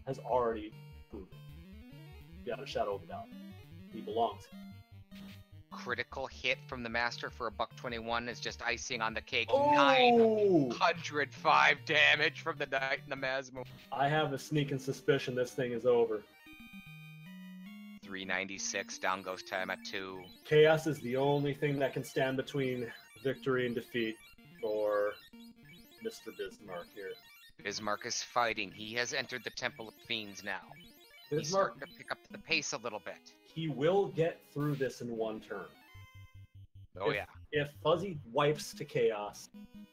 has already proven, beyond a shadow of a doubt, he belongs. Critical hit from the Master for a $121 is just icing on the cake. Oh! 905 damage from the Knight and the Mazmoon. I have a sneaking suspicion this thing is over. 396, down goes time at 2. Chaos is the only thing that can stand between victory and defeat for Mr. Bismarck here. Bismarck is fighting. He has entered the Temple of Fiends now. Bismarck, He's starting to pick up the pace a little bit. He will get through this in one turn. Oh, yeah. If Fuzzy wipes to Chaos,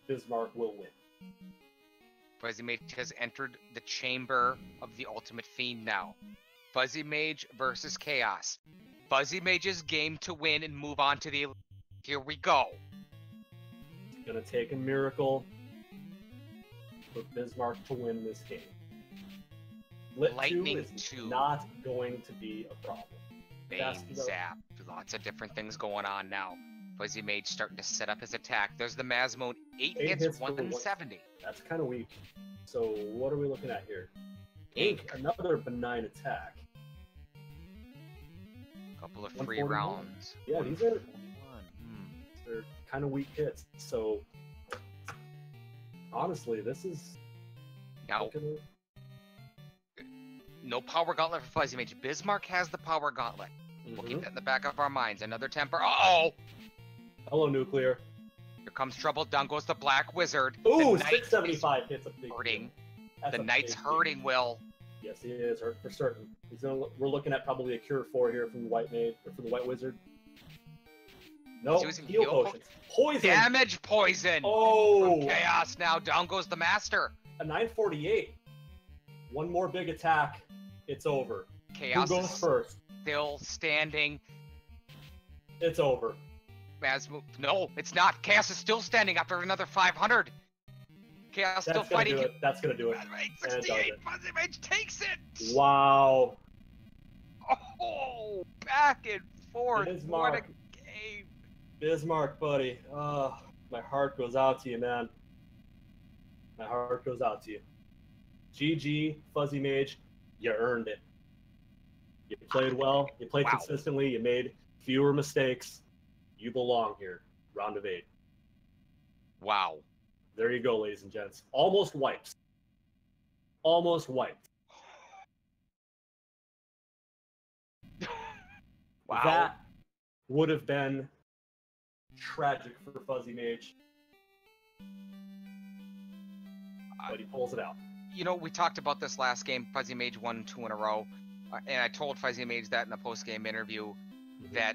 Bismarck will win. Fuzzymage has entered the Chamber of the Ultimate Fiend now. Fuzzymage versus Chaos. Fuzzymage's game to win and move on to the elite. Here we go. It's going to take a miracle for Bismarck to win this game. Lit Lightning 2 is 2. not going to be a problem. Bane, Zap. Lots of different things going on now. Fuzzymage starting to set up his attack. There's the Mazmoon. 8 hits, 170. That's kind of weak. So what are we looking at here? Ink, another benign attack. Couple of free rounds. Yeah, these are they're kind of weak hits. So honestly, this is now no power gauntlet for Fuzzymage. Bismarck has the power gauntlet. We'll keep that in the back of our minds. Another temper. Uh-oh! Hello, Nuclear. Here comes trouble. Down goes the Black Wizard. Ooh, 675 hits a big hurting. The Knight's hurting, Will. Yes, he is, hurt for certain. We're looking at probably a Cure 4 here from the White Mage, or from the White Wizard. No, heal potions. Poison! Damage poison! Oh! From Chaos now. Down goes the Master. A 948. One more big attack. It's over. Chaos Who goes first? Still standing. It's over. No, it's not. Chaos is still standing after another 500. Chaos still fighting. That's gonna do it. 68. Fuzzymage takes it. Wow. Oh, back and forth. Bismarck. What a game. Bismarck, buddy. Oh, my heart goes out to you, man. My heart goes out to you. GG, Fuzzymage. You earned it. You played well. You played consistently. You made fewer mistakes. You belong here. Round of 8. Wow. There you go, ladies and gents. Almost wiped. Almost wiped. Wow. That would have been tragic for Fuzzymage. But he pulls it out. You know, we talked about this last game. Fuzzymage won 2 in a row. And I told Fuzzymage that in a post-game interview that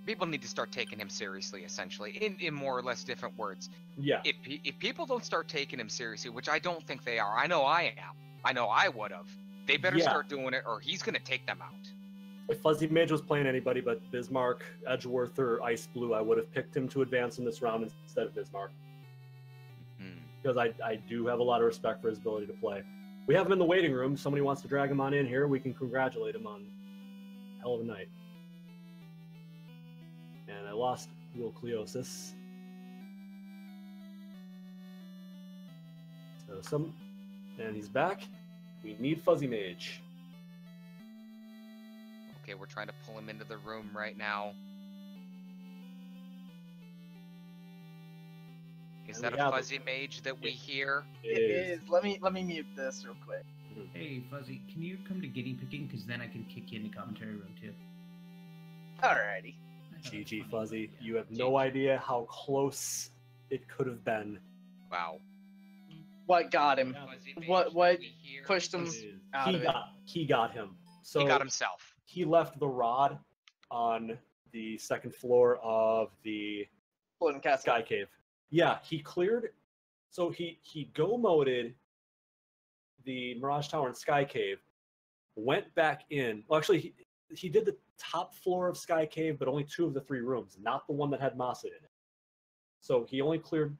people need to start taking him seriously, essentially, in more or less different words. Yeah. If people don't start taking him seriously, which I don't think they are, I know I am. I know I would have. They better start doing it, or he's going to take them out. If Fuzzymage was playing anybody but Bismarck, Edgeworth, or Ice Blue, I would have picked him to advance in this round instead of Bismarck. because I do have a lot of respect for his ability to play. We have him in the waiting room. Somebody wants to drag him on in here. We can congratulate him on a hell of a night. And I lost Nucleosis. And he's back. We need Fuzzymage. Okay, we're trying to pull him into the room right now. Is that a Fuzzymage that we hear? It is. Let me mute this real quick. Hey, Fuzzy, can you come to guinea picking? Because then I can kick you in the commentary room, too. Alrighty. GG, Fuzzy. You have no idea how close it could have been. Wow. What got him? What pushed him out of it? He got him. So he got himself. He left the rod on the second floor of the Floating Castle. Sky Cave. Yeah, he cleared. So he go-moded the Mirage Tower and Sky Cave, went back in. Well, actually, he did the top floor of Sky Cave, but only 2 of the 3 rooms, not the one that had Masa in it. So he only cleared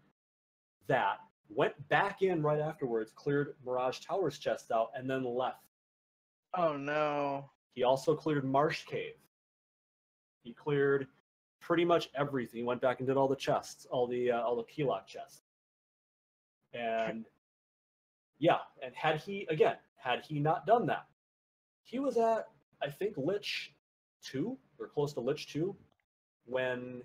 that, went back in right afterwards, cleared Mirage Tower's chest out, and then left. Oh, no. He also cleared Marsh Cave. He cleared pretty much everything. He went back and did all the chests, all the key-lock chests. And yeah, and had he not done that, he was at, I think, Lich 2 or close to Lich 2 when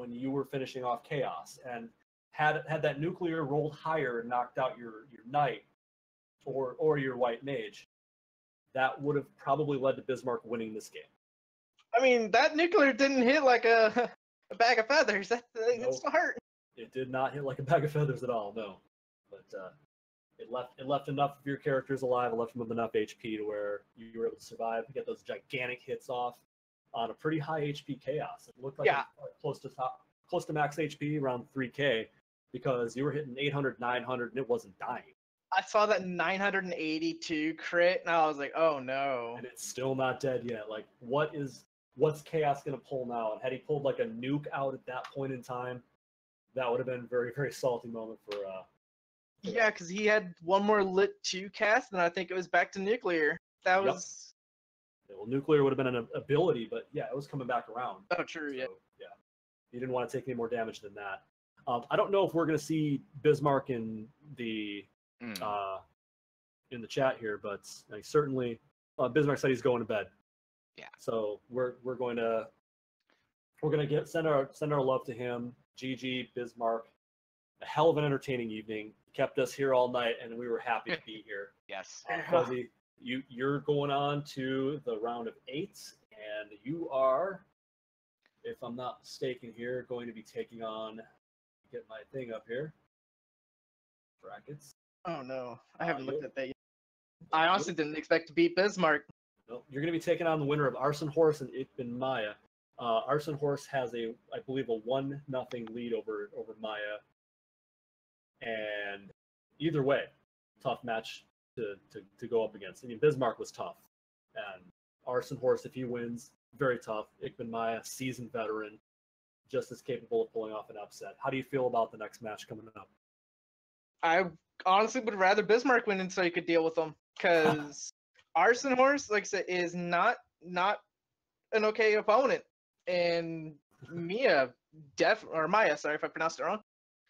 you were finishing off Chaos, and had that nuclear rolled higher and knocked out your knight or your white mage, that would have probably led to Bismarck winning this game. I mean, that nuclear didn't hit like a bag of feathers. That's smart. It did not hit like a bag of feathers at all, no. But it left enough of your characters alive. It left them with enough HP to where you were able to survive and get those gigantic hits off on a pretty high HP Chaos. It looked like it was close to max HP, around 3K, because you were hitting 800, 900, and it wasn't dying. I saw that 982 crit, and I was like, oh no. And it's still not dead yet. Like, what's Chaos going to pull now? And had he pulled like a nuke out at that point in time, that would have been a very, very salty moment for yeah, because he had one more Lit 2 cast, and I think it was back to nuclear. That was... Yeah, well, nuclear would have been an ability, but yeah, it was coming back around. Oh, true, so, yeah. He didn't want to take any more damage than that. I don't know if we're going to see Bismarck in the chat here, but certainly Bismarck said he's going to bed. Yeah. So we're going to send our love to him. GG, Bismarck. A hell of an entertaining evening. Kept us here all night, and we were happy to be here. Yes. Fuzzy, you're going on to the round of 8, and you are, if I'm not mistaken here, going to be taking on, get my thing up here, brackets. Oh no, I haven't looked at that yet. I honestly didn't expect to beat Bismarck. No, you're going to be taking on the winner of Arson Horse and Ikbin Maya. Arson Horse has I believe, a 1-0 lead over Maya. And either way, tough match to go up against. I mean, Bismarck was tough. And Arson Horse, if he wins, very tough. Ikbin Maya, seasoned veteran, just as capable of pulling off an upset. How do you feel about the next match coming up? I honestly would rather Bismarck win so you could deal with him. Because Arson Horse, like I said, is not an okay opponent. And Maya, sorry if I pronounced it wrong,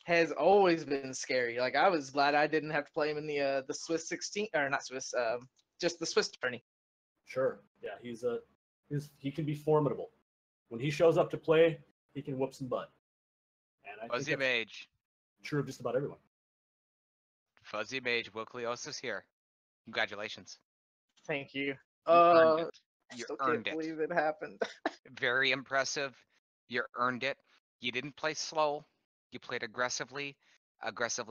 has always been scary. Like, I was glad I didn't have to play him in the Swiss 16, or not Swiss, just the Swiss tourney. Sure. Yeah, he can be formidable. When he shows up to play, he can whoop some butt. And I think Fuzzymage. True of just about everyone. Fuzzymage, Wilcleosis here. Congratulations. Thank you. You earned it. I You still earned can't it. believe it happened. Very impressive. You earned it. You didn't play slow. You played aggressively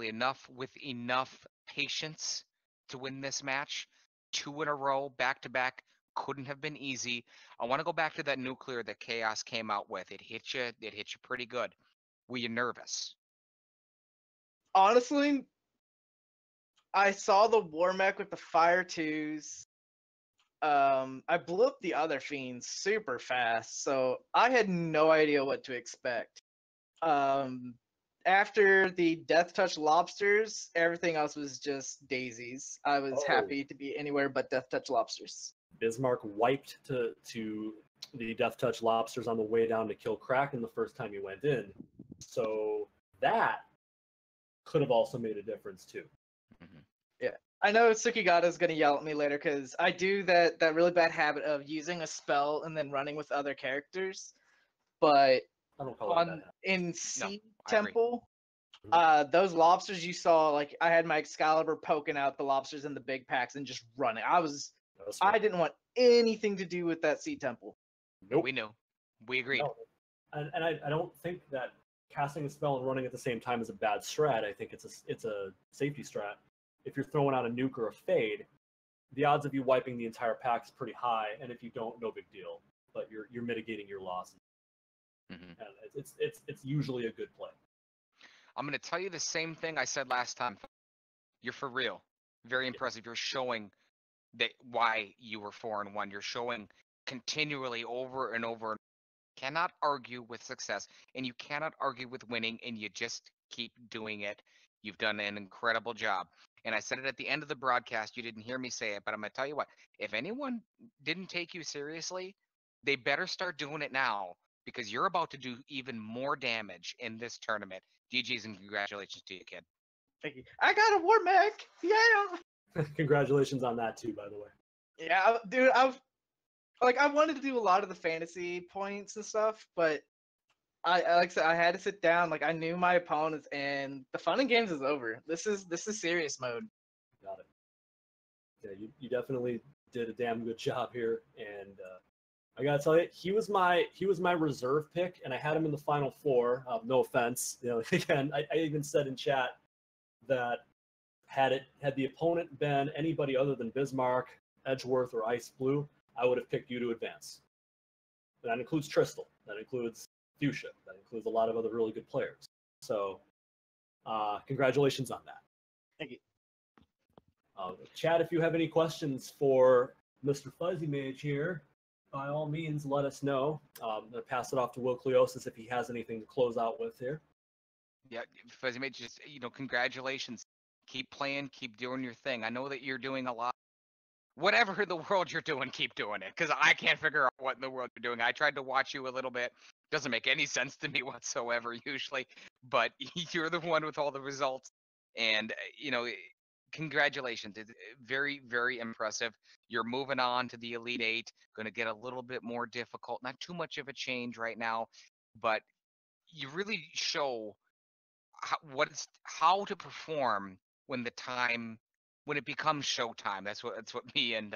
enough with enough patience to win this match. 2 in a row, back to back, couldn't have been easy. I want to go back to that nuclear that Chaos came out with. It hit you pretty good. Were you nervous? Honestly, I saw the War Mech with the Fire 2s. I blew up the other fiends super fast, so I had no idea what to expect. after the Death Touch lobsters, everything else was just daisies. I was happy to be anywhere but Death Touch lobsters. Bismarck wiped to the Death Touch lobsters on the way down to kill Kraken the first time he went in. So that could have also made a difference too. Mm-hmm. Yeah. I know Tsukigata's gonna yell at me later because I do that really bad habit of using a spell and then running with other characters. But I don't call it that. In Sea I agree. Temple, those lobsters you saw, like I had my Excalibur poking out the lobsters in the big packs and just running. I didn't want anything to do with that Sea Temple. Nope. We knew. We agreed. No. And I don't think that casting a spell and running at the same time is a bad strat. I think it's a safety strat. If you're throwing out a nuke or a fade, the odds of you wiping the entire pack is pretty high, and if you don't, no big deal. But you're mitigating your losses. Mm-hmm. And it's usually a good play. I'm going to tell you the same thing I said last time. You're for real. Very impressive. You're showing that why you were 4-1. You're showing continually over and over. Cannot argue with success, and you cannot argue with winning, and you just keep doing it. You've done an incredible job. And I said it at the end of the broadcast. You didn't hear me say it, but I'm going to tell you what. If anyone didn't take you seriously, they better start doing it now, because you're about to do even more damage in this tournament. GG's and congratulations to you, kid. Thank you. I got a war mech. Yeah. Congratulations on that too, by the way. Yeah, dude. I wanted to do a lot of the fantasy points and stuff, but I like I said, I had to sit down. Like I knew my opponents, and the fun and games is over. This is serious mode. Got it. Yeah, you definitely did a damn good job here, and I gotta tell you, he was my reserve pick, and I had him in the final four. No offense, again, I even said in chat that had the opponent been anybody other than Bismarck, Edgeworth, or Ice Blue, I would have picked you to advance. That includes Tristal. That includes Fuchsia. That includes a lot of other really good players. So, congratulations on that. Thank you. Chat, if you have any questions for Mr. Fuzzymage here, by all means, let us know. I'm going to pass it off to Will Cleosis if he has anything to close out with here. Yeah, Fuzzymage, just, congratulations. Keep playing, keep doing your thing. I know that you're doing a lot. Whatever in the world you're doing, keep doing it, because I can't figure out what in the world you're doing. I tried to watch you a little bit. Doesn't make any sense to me whatsoever usually, but you're the one with all the results. And, congratulations. It's very, very impressive. You're moving on to the Elite Eight, going to get a little bit more difficult. Not too much of a change right now, but you really show how to perform when it becomes showtime. That's what me and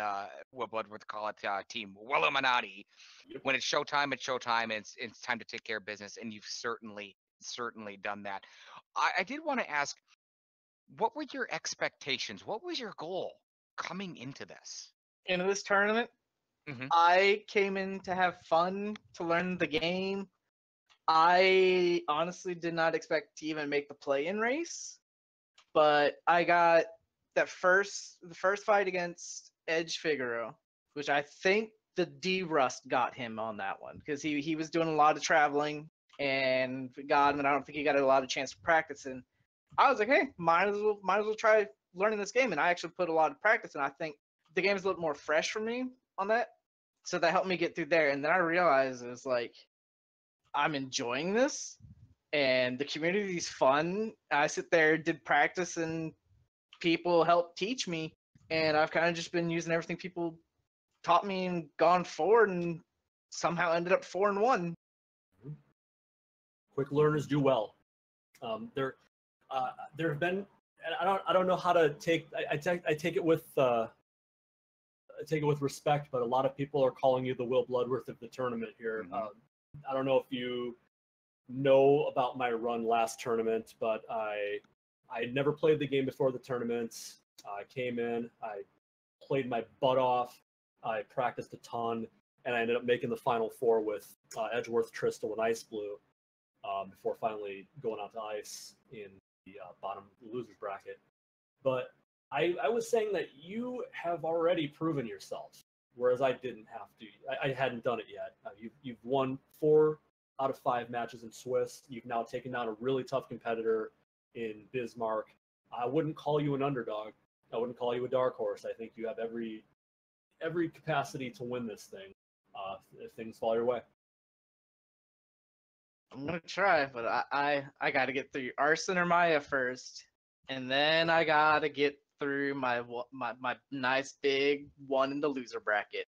Will Bloodworth call it, Team Willuminati. Yep. When it's showtime, it's showtime, and it's time to take care of business, and you've certainly done that. I did want to ask, what were your expectations? What was your goal coming into this? Into this tournament, Mm-hmm. I came in to have fun, to learn the game. I honestly did not expect to even make the play-in race, but I got the first fight against Edge Figaro, which I think the D-Rust got him on that one, because he was doing a lot of traveling and got him, and I don't think he got a lot of chance to practice. And I was like, hey, might as well try learning this game. And I actually put a lot of practice, and I think the game is a little more fresh for me on that. So that helped me get through there. And then I realized it was like, I'm enjoying this, and the community is fun. I sit there, did practice, and people helped teach me. And I've kind of just been using everything people taught me and gone forward, and somehow ended up 4-1. Quick learners do well. There have been, and I don't know how to take. I take it with respect, but a lot of people are calling you the Will Bloodworth of the tournament here. Mm-hmm. I don't know if you know about my run last tournament, but I had never played the game before the tournament. I came in, I played my butt off, I practiced a ton, and I ended up making the final four with Edgeworth, Tristal, and Ice Blue before finally going out to Ice in the bottom losers bracket. But I was saying that you have already proven yourself, whereas I didn't have to. I hadn't done it yet. You've won 4 out of 5 matches in Swiss. You've now taken down a really tough competitor in Bismarck. I wouldn't call you an underdog. I wouldn't call you a dark horse. I think you have every capacity to win this thing if things fall your way. I'm gonna try, but I gotta get through Arson or Maya first, and then I gotta get through my nice big one in the loser bracket.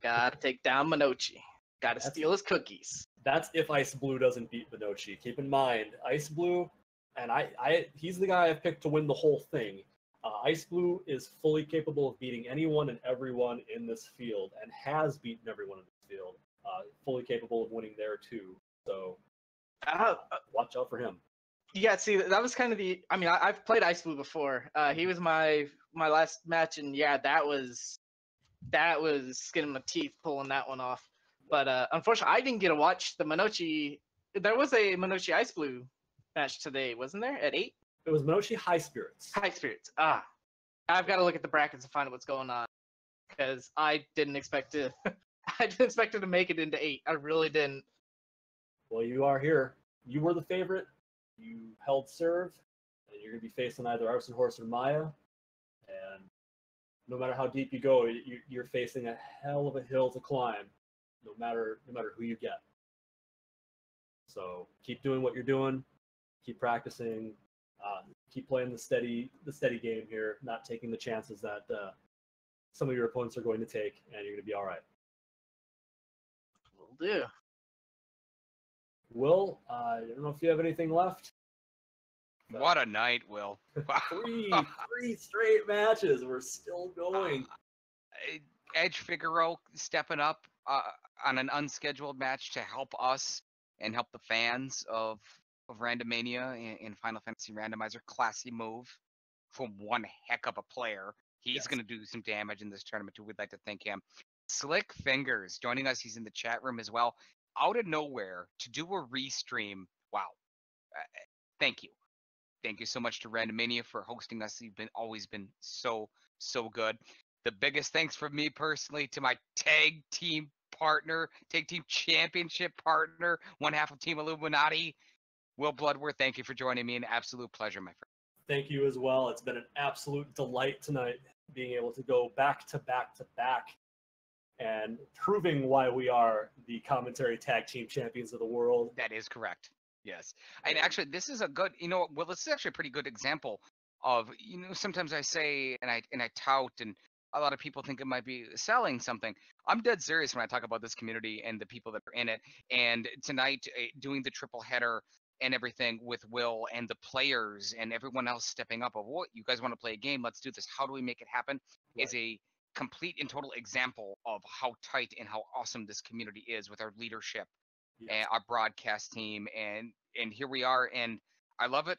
Gotta take down Minochi. Gotta steal his cookies. That's if Ice Blue doesn't beat Minochi. Keep in mind, Ice Blue, and he's the guy I've picked to win the whole thing. Ice Blue is fully capable of beating anyone and everyone in this field, and has beaten everyone in this field. Fully capable of winning there too. So watch out for him. Yeah, see, that was kind of the. I mean, I've played Ice Blue before. He was my last match, and yeah, that was skin in my teeth pulling that one off. But unfortunately, I didn't get to watch the Minochi. There was a Minochi Ice Blue match today, wasn't there? At 8. It was Minochi High Spirits. High Spirits. I've got to look at the brackets and find out what's going on, because I didn't expect to. I didn't expect it to make it into 8. I really didn't. Well, you are here. You were the favorite. You held serve, and you're going to be facing either Arson Horse or Maya. And no matter how deep you go, you're facing a hell of a hill to climb, no matter who you get. So keep doing what you're doing. Keep practicing. Keep playing the steady game here, not taking the chances that some of your opponents are going to take, and you're going to be all right. Will do. Will, I don't know if you have anything left. What a night, Will. three straight matches. We're still going. Edge Figaro stepping up on an unscheduled match to help us and help the fans of Randomania in Final Fantasy Randomizer. Classy move from one heck of a player. He's going to do some damage in this tournament too. We'd like to thank him. Slick Fingers joining us. He's in the chat room as well. Out of nowhere to do a restream. Wow. Thank you. Thank you so much to Randomania for hosting us. You've always been so good. The biggest thanks from me personally to my tag team partner, tag team championship partner, one half of Team Illuminati, Will Bloodworth. Thank you for joining me. An absolute pleasure, my friend. Thank you as well. It's been an absolute delight tonight being able to go back to back to back and proving why we are the commentary tag team champions of the world. That is correct. Yes. And actually, this is a good, well, this is actually a pretty good example of, sometimes I say, and I tout, and a lot of people think it might be selling something. I'm dead serious when I talk about this community and the people that are in it. And tonight, doing the triple header and everything with Will and the players and everyone else stepping up of, what, you guys want to play a game? Let's do this. How do we make it happen? Right. Is a complete and total example of how tight and how awesome this community is with our leadership. Yes. And our broadcast team, and here we are, and I love it.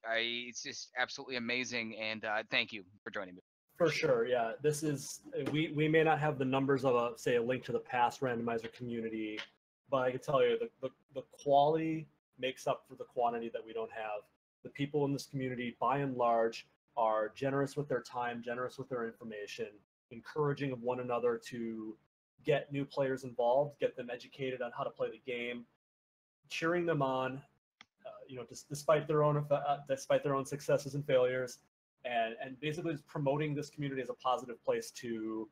It's just absolutely amazing, and thank you for joining me. For sure, yeah. This is we may not have the numbers of a Link to the Past randomizer community, but I can tell you the quality makes up for the quantity that we don't have. The people in this community, by and large, are generous with their time, generous with their information, encouraging of one another to get new players involved, get them educated on how to play the game, cheering them on, despite their own successes and failures, and basically just promoting this community as a positive place to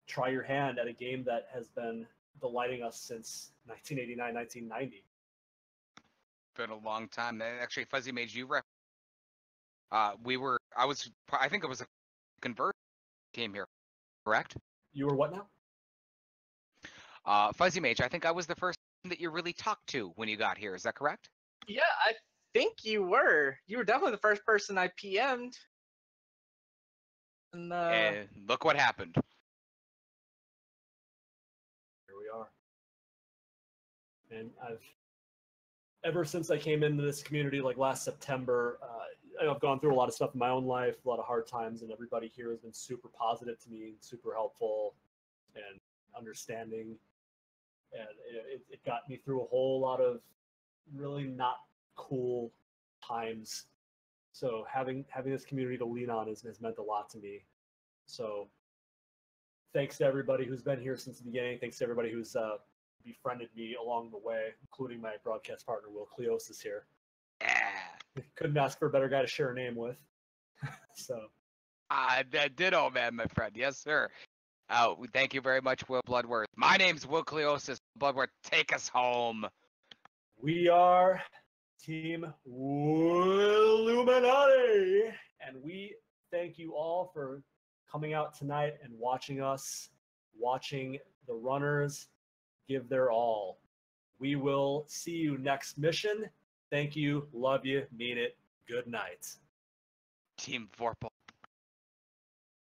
try your hand at a game that has been delighting us since 1989, 1990. Been a long time. Actually, Fuzzymage, I think it was a conversion team here, correct? You were what now? Fuzzymage, I think I was the first that you really talked to when you got here. Is that correct? Yeah, I think you were. You were definitely the first person I PM'd. And look what happened. Here we are. And ever since I came into this community, like last September, I've gone through a lot of stuff in my own life, a lot of hard times, and everybody here has been super positive to me, super helpful, and understanding. And it got me through a whole lot of really not cool times. So having this community to lean on has meant a lot to me. So thanks to everybody who's been here since the beginning. Thanks to everybody who's befriended me along the way, including my broadcast partner, Will Cleosis here. Yeah. Couldn't ask for a better guy to share a name with. So. Ditto, man, my friend. Yes, sir. Thank you very much, Will Bloodworth. My name's Will Cleosis. Bloodworth, take us home. We are Team Illuminati, and we thank you all for coming out tonight and watching us, watching the runners give their all. We will see you next mission. Thank you, love you, mean it. Good night. Team Vorpal.